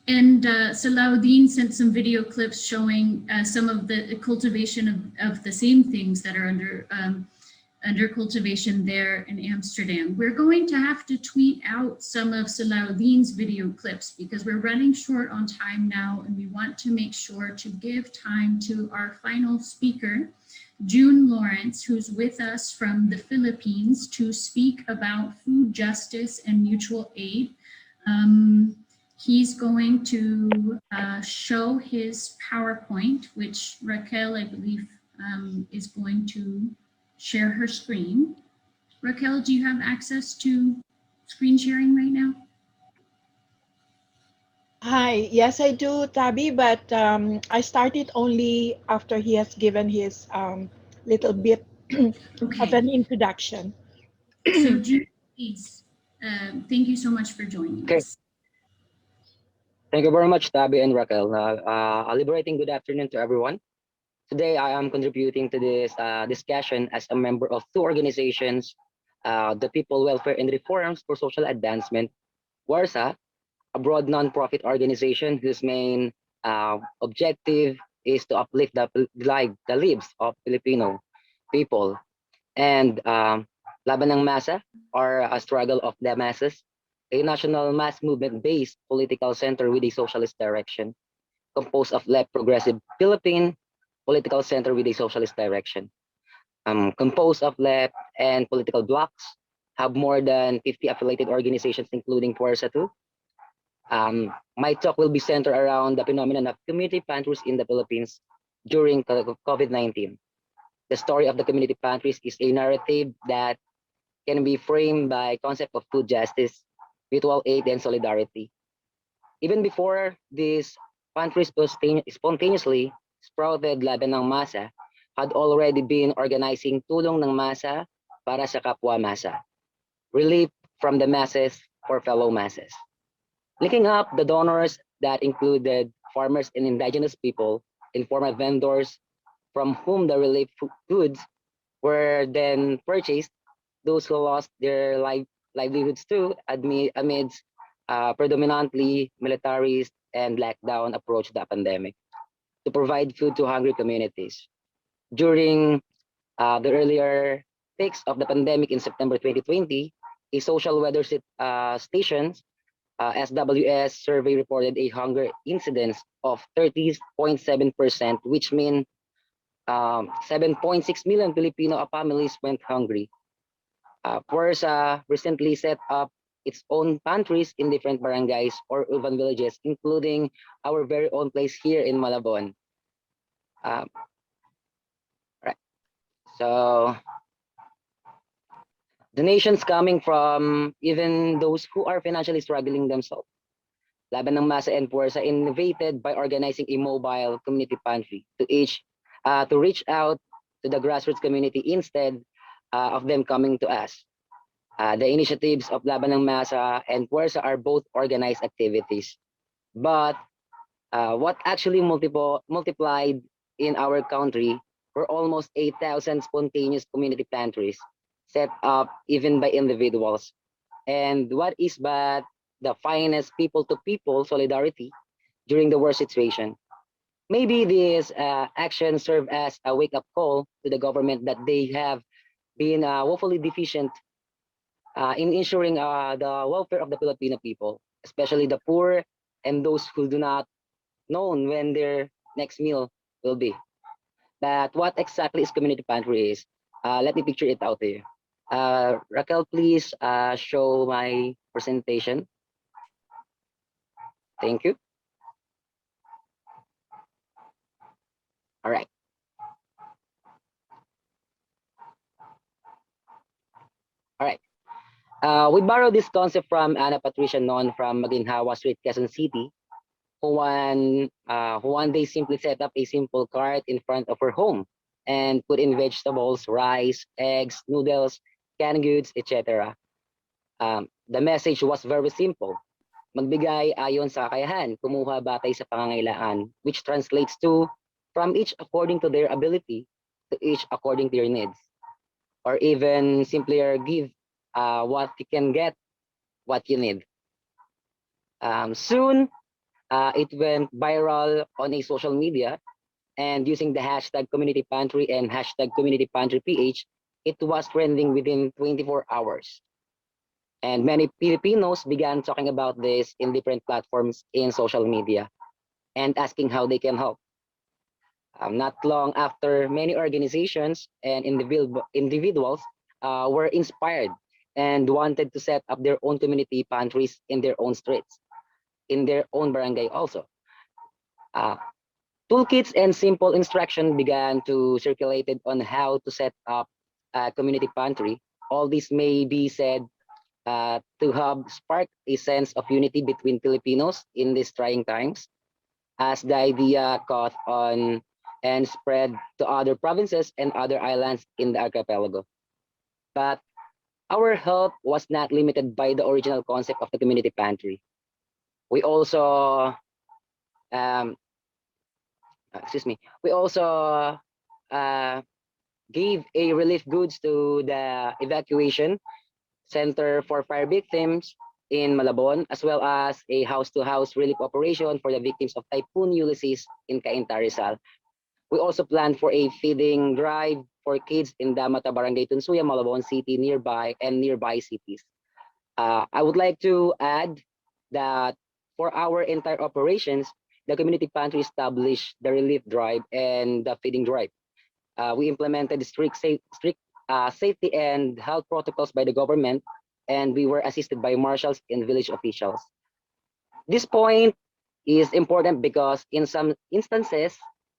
And Salahuddin sent some video clips showing some of the cultivation of the same things that are under cultivation there in Amsterdam. We're going to have to tweet out some of Salahuddin's video clips because we're running short on time now, and we want to make sure to give time to our final speaker, June Lawrence, who's with us from the Philippines to speak about food justice and mutual aid. He's going to show his PowerPoint, which Raquel, I believe, is going to share her screen. Raquel, do you have access to screen sharing right now? Hi, yes, I do, Tabi, but I started only after he has given his little bit of Okay, an introduction. so June, please, thank you so much for joining Okay, us. thank you very much, Tabi and Raquel. A liberating good afternoon to everyone. Today, I am contributing to this discussion as a member of two organizations, the People Welfare and Reforms for Social Advancement, WARSA, a broad nonprofit organization whose main objective is to uplift the lives of Filipino people, and Laban ng Masa, or a struggle of the masses, a national mass movement-based political center with a socialist direction, composed of left progressive Philippine political center with a socialist direction, composed of left and political blocs, have more than 50 affiliated organizations, including Puersa 2. My talk will be centered around the phenomenon of community pantries in the Philippines during COVID-19. The story of the community pantries is a narrative that can be framed by concept of food justice, mutual aid, and solidarity. Even before this pantries spontaneously sprouted, Laban ng Masa had already been organizing tulong ng masa para sa kapwa masa, relief from the masses for fellow masses. Linking up the donors that included farmers and indigenous people, informal vendors from whom the relief goods were then purchased, those who lost their livelihoods too amidst predominantly militarist and lockdown approach to the pandemic to provide food to hungry communities. During the earlier peaks of the pandemic in September 2020, a social weather station SWS survey reported a hunger incidence of 30.7%, which means 7.6 million Filipino families went hungry. Puersa recently set up its own pantries in different barangays or urban villages, including our very own place here in Malabon. Right. So donations coming from even those who are financially struggling themselves. Laban ng Masa and Puersa innovated by organizing a mobile community pantry to reach out to the grassroots community instead of them coming to us. The initiatives of Laban ng Masa and Puersa are both organized activities. But what actually multiplied in our country were almost 8,000 spontaneous community pantries set up even by individuals. And what is but the finest people-to-people solidarity during the worst situation? Maybe this action served as a wake-up call to the government that they have been woefully deficient in ensuring the welfare of the Filipino people, especially the poor and those who do not know when their next meal will be. But what exactly is community pantry is? Let me picture it out to you. Raquel, please show my presentation. Thank you. All right. All right. We borrowed this concept from Ana Patricia Non from Maginhawa Street, Quezon City, who one day simply set up a simple cart in front of her home and put in vegetables, rice, eggs, noodles, canned goods, etc. The message was very simple. Magbigay ayon sa kakayahan, kumuha batay sa pangangailangan, which translates to from each according to their ability, to each according to your needs. Or even simpler, give what you can get, what you need. Soon, it went viral on a social media, and using the hashtag community pantry and hashtag community pantry PH, it was trending within 24 hours. And many Filipinos began talking about this in different platforms in social media and asking how they can help. Not long after, many organizations and individuals were inspired and wanted to set up their own community pantries in their own streets, in their own barangay also. Uh, Toolkits and simple instruction began to circulated on how to set up a community pantry. All this may be said to have sparked a sense of unity between Filipinos in these trying times, as the idea caught on and spread to other provinces and other islands in the archipelago. But our help was not limited by the original concept of the community pantry. We also, um, excuse me, we also uh, gave a relief goods to the evacuation center for fire victims in Malabon, as well as a house-to-house relief operation for the victims of Typhoon Ulysses in Cainta, Rizal. We also planned for a feeding drive for kids in Damata Barangay Tunsuya, Malabon City nearby and nearby cities. I would like to add that for our entire operations, the community pantry established the relief drive and the feeding drive. We implemented strict safety and health protocols by the government, and we were assisted by marshals and village officials. This point is important because in some instances,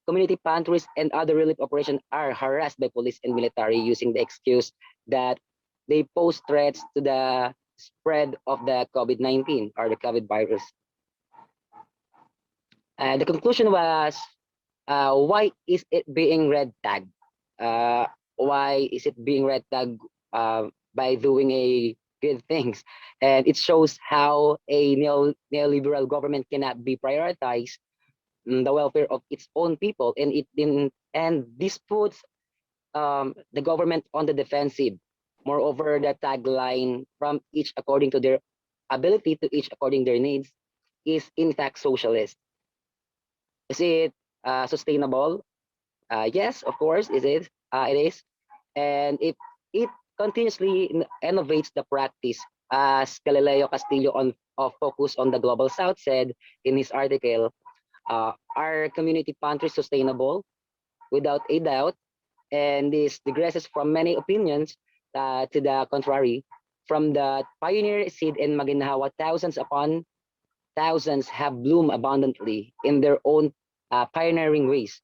community pantries and other relief operations are harassed by police and military using the excuse that they pose threats to the spread of the COVID-19 or the COVID virus. And the conclusion was, why is it being red tagged? Uh, why is it being red tagged by doing a good things? And it shows how a neoliberal government cannot be prioritized the welfare of its own people, and this puts the government on the defensive. Moreover, the tagline "from each according to their ability to each according their needs" is in fact socialist. Is it sustainable? Yes, of course, is it? It is, and it continuously innovates the practice, as Galileo Castillo of Focus on the Global South said in his article. Are community pantries sustainable? Without a doubt, and this digresses from many opinions to the contrary. From the pioneer seed in Maginhawa, thousands upon thousands have bloomed abundantly in their own pioneering ways,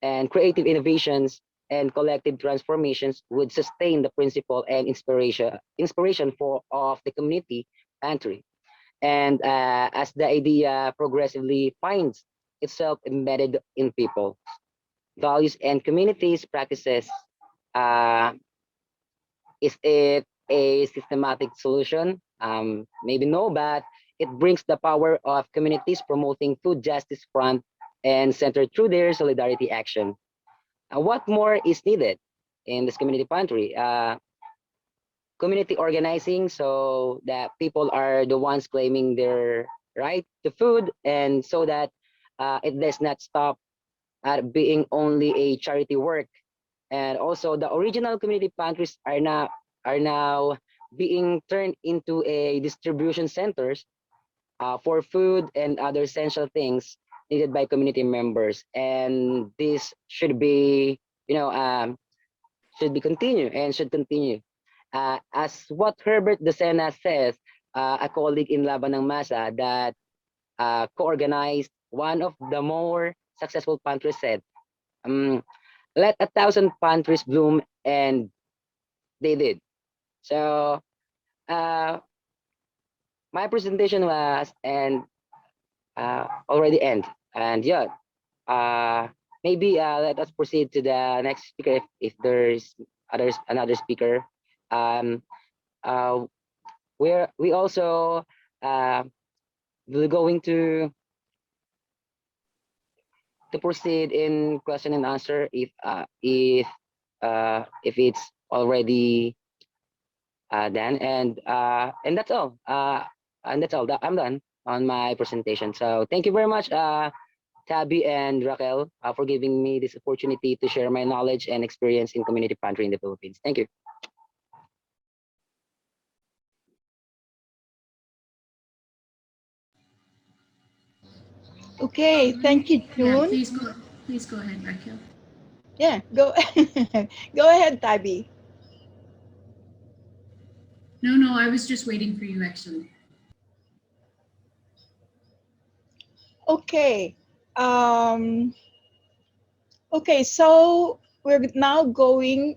and creative innovations and collective transformations would sustain the principle and inspiration for of the community pantry. And as the idea progressively finds itself embedded in people, values, and communities practices, uh, is it a systematic solution? Maybe no, but it brings the power of communities promoting food justice front and centered through their solidarity action. What more is needed in this community pantry? Community organizing, so that people are the ones claiming their right to food, and so that it does not stop at being only a charity work. And also, the original community pantries are now being turned into a distribution centers for food and other essential things needed by community members. And this should be, should be continue and should continue. As what Herbert Docena says, a colleague in Laban ng Masa that co-organized one of the more successful pantries said, let 1,000 pantries bloom, and they did. So uh, my presentation was and already end. And yeah, uh, maybe let us proceed to the next speaker if there's another speaker. Um, uh, we also uh, will going to proceed in question and answer if it's already done, and that's all. I'm done. on my presentation. So thank you very much, Tabby and Raquel, for giving me this opportunity to share my knowledge and experience in community pantry in the Philippines. Thank you. Okay, thank you, Yeah, June. please go ahead, Raquel. Yeah, go go ahead, Tabi. No, I was just waiting for you actually. Okay. Um, okay, so we're now going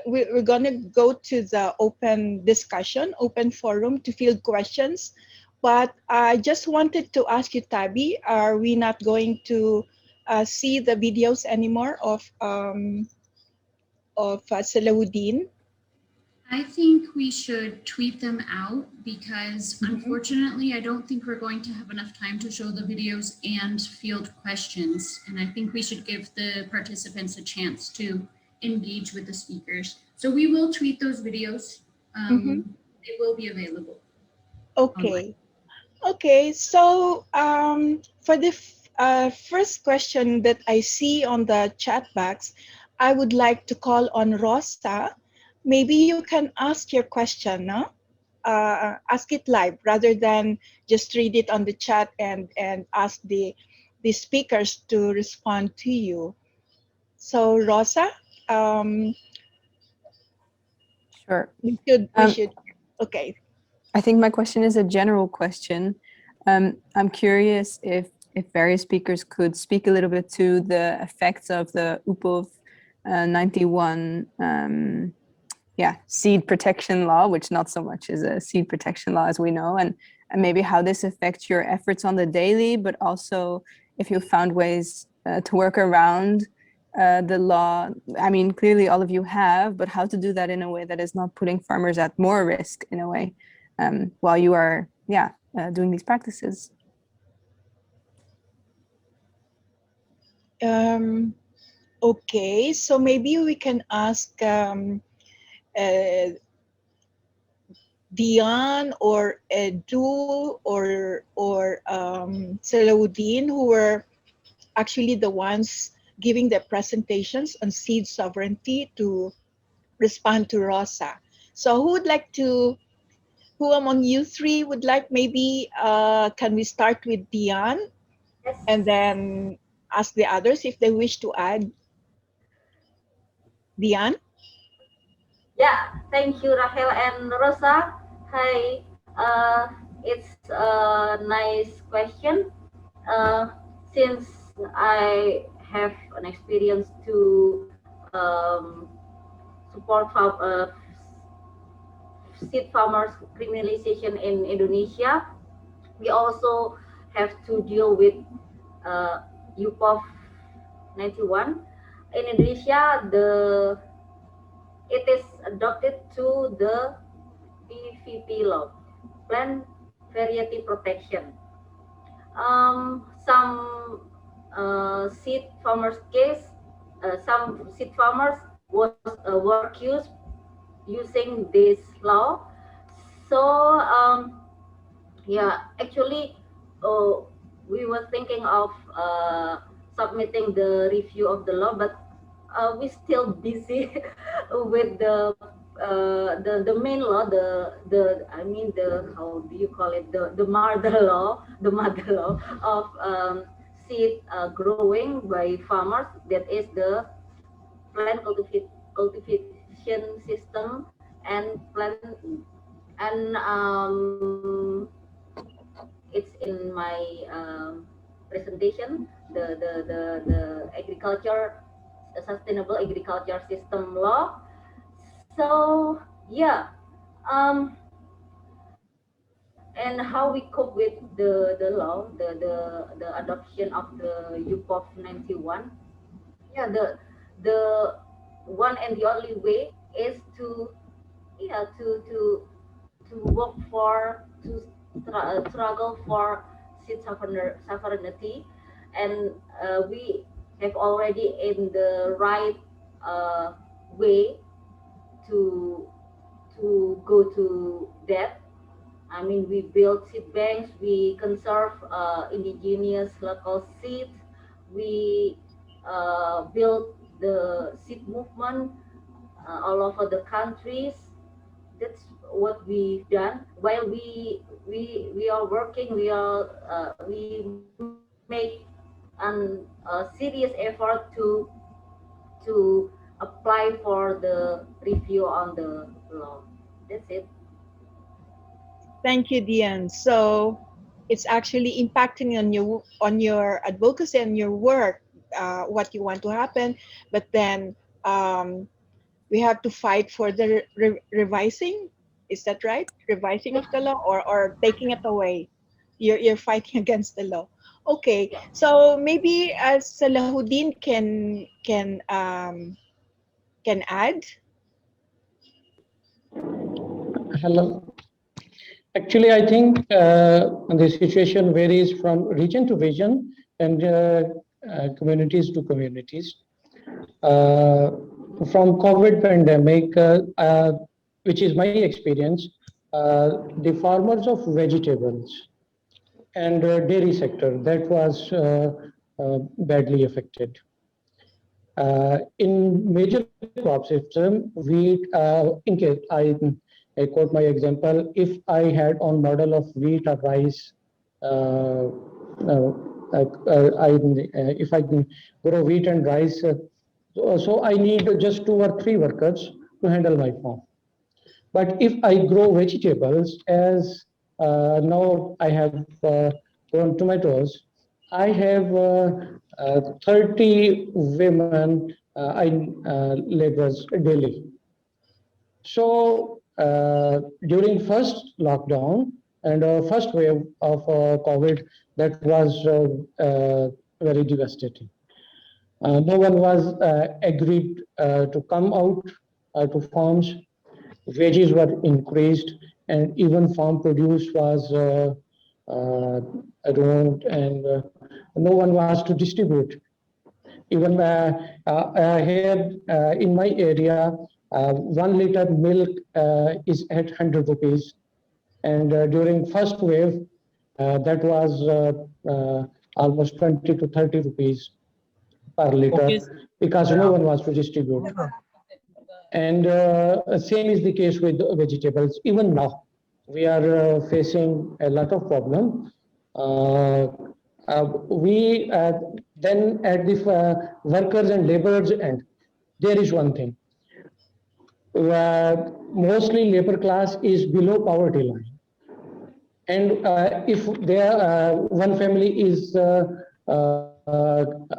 we're gonna go to the open discussion, open forum to field questions. But I just wanted to ask you, Tabi, are we not going to see the videos anymore of Salahuddin? I think we should tweet them out because Mhm. unfortunately, I don't think we're going to have enough time to show the videos and field questions. And I think we should give the participants a chance to engage with the speakers. So we will tweet those videos. Mhm. They will be available online. Okay. Okay, so for the first question that I see on the chat box, I would like to call on Rosa. Maybe you can ask your question, no? Ask it live rather than just read it on the chat and ask the speakers to respond to you. So Rosa, um, Sure. we Um, should okay. I think my question is a general question. I'm curious if various speakers could speak a little bit to the effects of the UPOV 91 seed protection law, which not so much is a seed protection law as we know, and maybe how this affects your efforts on the daily, but also if you found ways to work around the law. I mean, clearly all of you have, but how to do that in a way that is not putting farmers at more risk in a way while you are, doing these practices. Um, okay, so maybe we can ask uh, Dion or Edu or Salahuddin, who were actually the ones giving the presentations on seed sovereignty, to respond to Rosa. So who among you three would like, maybe can we start with Dion Yes. and then ask the others if they wish to add? Dion? Yeah, thank you, Rahel and Rosa. Hi, it's a nice question. Uh, since I have an experience to um, support seed farmers criminalization in Indonesia, we also have to deal with UPOV 91. In Indonesia, it is adopted to the PVP law, plant variety protection. Some seed farmers case, some seed farmers were accused using this law. So yeah, actually, uh, we were thinking of submitting the review of the law, but we still busy with the main law, the I mean the, how do you call it, the mother law, the mother law of seed growing by farmers, that is the plant cultivation system and plant, and it's in my presentation, the agriculture, sustainable agriculture system law. So yeah, um, and how we cope with the law, the adoption of the UPOV 91. Yeah, the one and the only way is to, yeah, to work for, to struggle for seed sovereignty, and we have already in the right uh, way to to go to depth. I mean, we build seed banks, we conserve indigenous local seeds, we build the seed movement all over the countries. That's what we've done. While we are working, we make a serious effort to apply for the review on the law. That's it. Thank you, Dian. So it's actually impacting on your advocacy and your work, what you want to happen. But then we have to fight for the revising. Is that right? Revising of the law, or taking it away. You're fighting against the law. Okay, Yeah. so maybe as Salahuddin can add. Hello. Actually, I think the situation varies from region to region and communities to communities. Uh, from COVID pandemic, which is my experience, the farmers of vegetables and dairy sector that was badly affected. In major crop system, wheat, in case I quote my example, if I had on model of wheat or rice, uh, if I can grow wheat and rice, so I need just 2 or 3 workers to handle my farm. But if I grow vegetables, as now I have grown tomatoes, I have 30 women I laborers daily. So during first lockdown and first wave of COVID, that was very devastating. No one was agreed to come out to farms. Wages were increased, and even farm produce was ruined, and no one was to distribute. Even here in my area, 1 liter milk is at 100 rupees, and during first wave, that was almost 20 to 30 rupees per liter because no one was to distribute. And same is the case with vegetables. Even now, we are facing a lot of problem. Uh, we then at the workers and laborers end, there is one thing. Mostly labor class is below poverty line, and if there one family is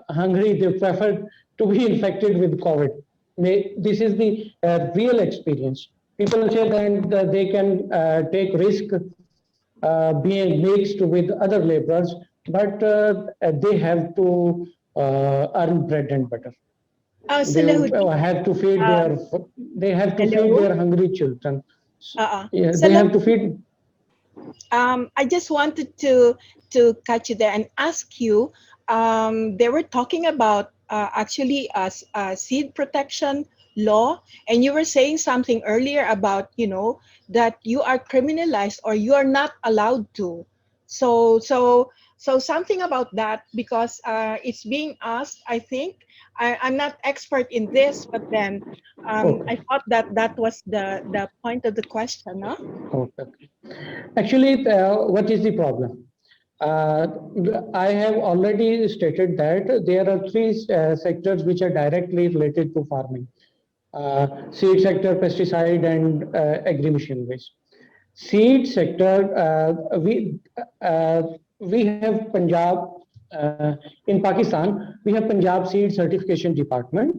hungry, they prefer to be infected with COVID. This is the real experience. People say that they can take risk being mixed with other laborers, but they have to earn bread and butter. They Salahuddin, have to feed um, hello. their hungry children. Yeah, they have to Salahuddin, feed. I just wanted to catch you there and ask you. They were talking about actually seed protection law, and you were saying something earlier about that you are criminalized or you are not allowed to. So so so something about that because it's being asked. I think I'm not expert in this, but then I Okay. thought that that was the point of the question, no? Okay. Actually, what is the problem? Uh, I have already stated that there are three sectors which are directly related to farming: seed sector, pesticide, and agri-machineries. Seed sector, uh, we have Punjab in Pakistan. We have Punjab Seed Certification Department,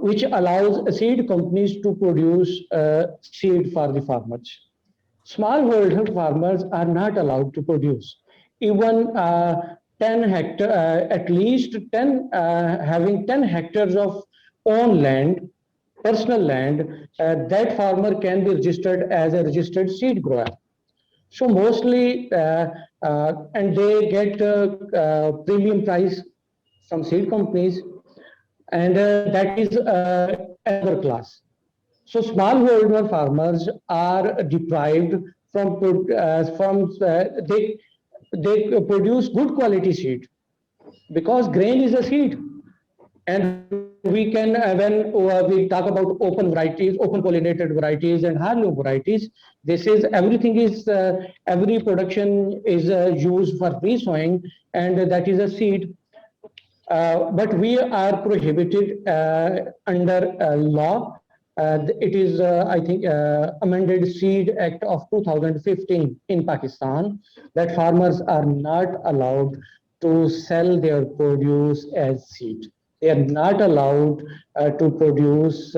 which allows seed companies to produce seed for the farmers. Smallholder farmers are not allowed to produce. Even 10 hectare, at least 10, having 10 hectares of own land, personal land, that farmer can be registered as a registered seed grower. So mostly, and they get premium price from seed companies, and that is another class. So smallholder farmers are deprived from they produce good quality seed because grain is a seed. And we can when we talk about open varieties, open pollinated varieties and heirloom varieties, this is everything is every production is used for resowing, and that is a seed. But we are prohibited under law. It is, I think, amended Seed Act of 2015 in Pakistan, that farmers are not allowed to sell their produce as seed. They are not allowed to produce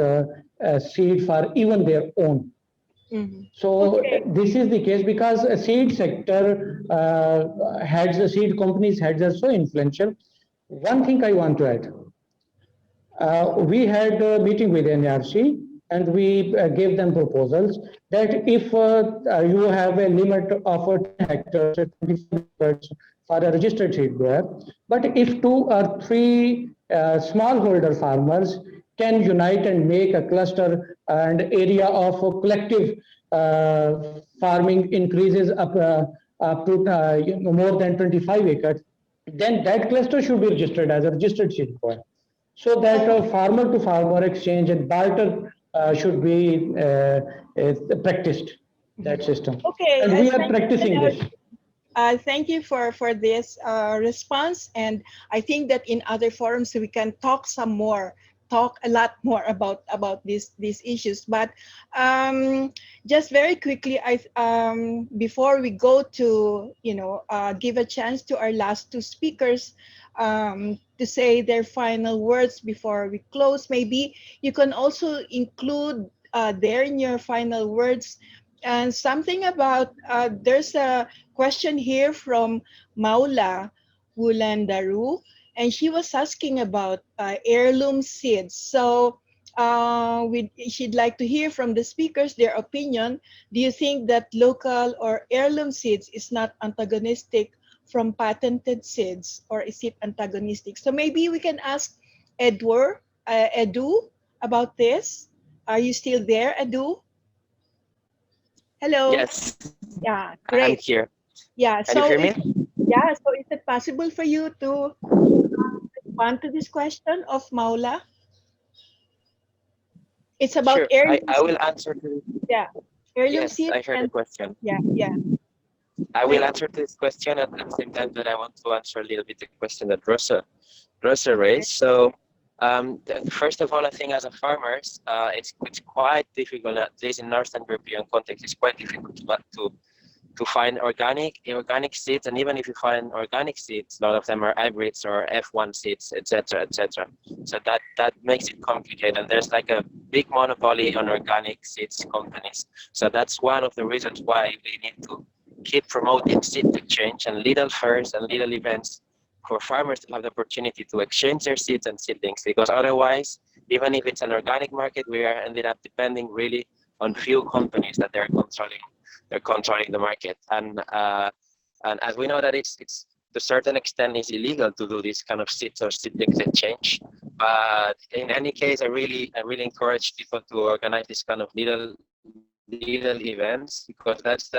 seed for even their own. Mhm. So Okay. this is the case because a seed sector heads, seed companies heads are so influential. One thing I want to add, we had a meeting with NRC and we gave them proposals that if you have a limit of 10 hectares, 25 acres for a registered seed grower, but if 2 or 3 smallholder farmers can unite and make a cluster and area of collective farming increases up to more than 25 acres, then that cluster should be registered as a registered seed grower, so that farmer to farmer exchange and barter should be practiced, Mhm. that system. Okay. And we are practicing this. Thank you for this response, and I think that in other forums we can talk a lot more about these issues. But just very quickly, I before we go to give a chance to our last two speakers to say their final words before we close. Maybe you can also include there in your final words and something about there's a question here from Maula Wulandaru, and she was asking about heirloom seeds. So she'd like to hear from the speakers their opinion. Do you think that local or heirloom seeds is not antagonistic from patented seeds, or is it antagonistic? So maybe we can ask Edu, about this. Are you still there, Edu? Hello. Yes, Yeah, I'm great. here. Yeah, Can you hear so me? is it possible for you to respond to this question of Maula? It's about Sure, heirloom I will seeds. answer to, Yeah, heirloom yes, seeds I heard the and question. yeah. I will Great. answer to this question at the same time that I want to answer a little bit the question that Rosa raised. So, first of all, I think as a farmers, it's quite difficult, at least in Northern European context, it's quite difficult to find organic seeds, and even if you find organic seeds, a lot of them are hybrids or F1 seeds, etc., etc. So that makes it complicated, and there's like a big monopoly on organic seeds companies. So that's one of the reasons why we need to keep promoting seed exchange and little fairs and little events for farmers to have the opportunity to exchange their seeds and seedlings, because otherwise, even if it's an organic market, we are ended up depending really on few companies that they're controlling the market. And as we know that it's to a certain extent is illegal to do this kind of seeds or seedlings exchange. But in any case, I really encourage people to organize this kind of little events, because that's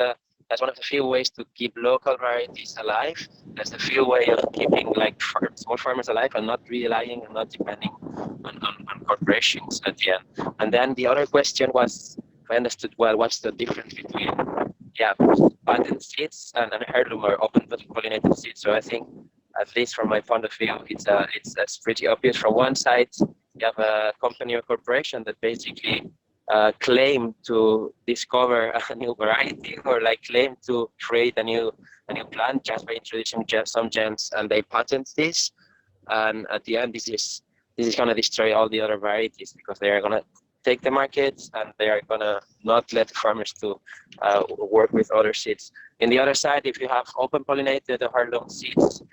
one of the few ways to keep local varieties alive. That's the few way of keeping like small farmers alive and not relying and not depending on corporations at the end. And then the other question was, if I understood well, what's the difference between yeah, patent seeds and heirloom or open pollinated seeds? So I think, at least from my point of view, it's pretty obvious. From one side, you have a company or corporation that basically claim to discover a new variety, or like claim to create a new plant just by introducing some genes, and they patent this. And at the end, this is going to destroy all the other varieties, because they are going to take the markets and they are going to not let farmers to work with other seeds. In the other side, if you have open pollinated or heirloom seeds,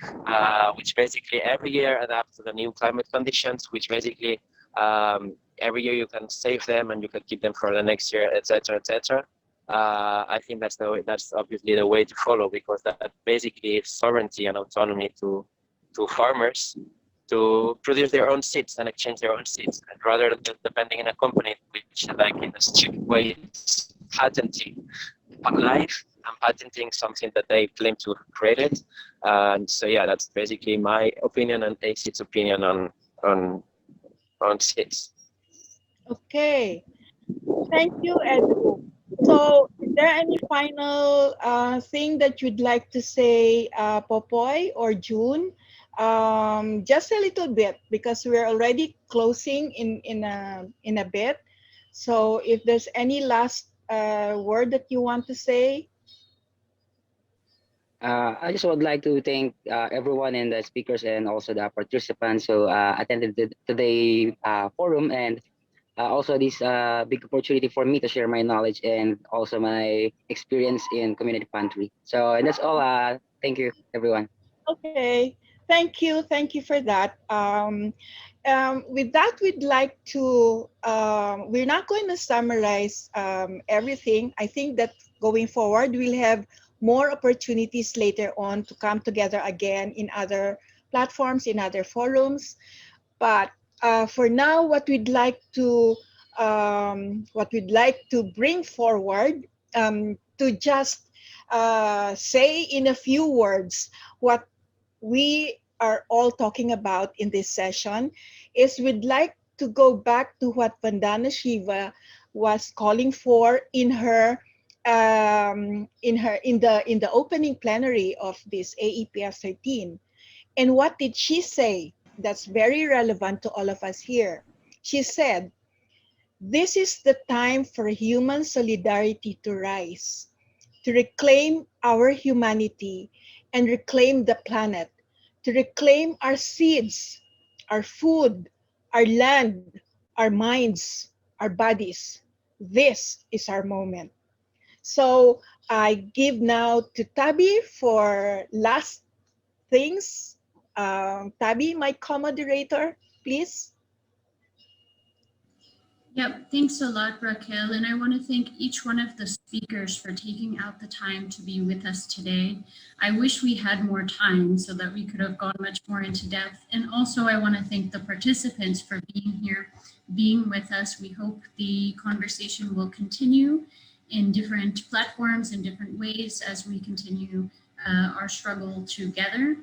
which basically every year adapt to the new climate conditions, which basically every year you can save them and you can keep them for the next year, etc., etc. I think that's obviously the way to follow, because that basically is sovereignty and autonomy to farmers. to produce their own seeds and exchange their own seeds, and rather than depending on a company which, like in a stupid way, is patenting a life and patenting something that they claim to have created. So yeah, that's basically my opinion and ACID's opinion on seeds. Okay. Thank you, Edu. So, is there any final thing that you'd like to say, Popoy or June? Just a little bit, because we're already closing in a bit. So, if there's any last word that you want to say. I just would like to thank everyone and the speakers and also the participants who attended today forum, and also this big opportunity for me to share my knowledge and also my experience in community pantry. So and that's all. Thank you, everyone. Okay, thank you for that. With that, we'd like to. We're not going to summarize everything. I think that going forward, we'll have more opportunities later on to come together again in other platforms, in other forums. But for now, what we'd like to bring forward, to just say in a few words what we are all talking about in this session, is we'd like to go back to what Vandana Shiva was calling for in the opening plenary of this AEPF 13. And what did she say? That's very relevant to all of us here. She said, "This is the time for human solidarity to rise, to reclaim our humanity and reclaim the planet, to reclaim our seeds, our food, our land, our minds, our bodies. This is our moment." So I give now to Tabi for last things. Tabi, my co-moderator, please. Yep, thanks a lot, Raquel. And I want to thank each one of the speakers for taking out the time to be with us today. I wish we had more time so that we could have gone much more into depth. And also, I want to thank the participants for being here, being with us. We hope the conversation will continue in different platforms in different ways as we continue our struggle together.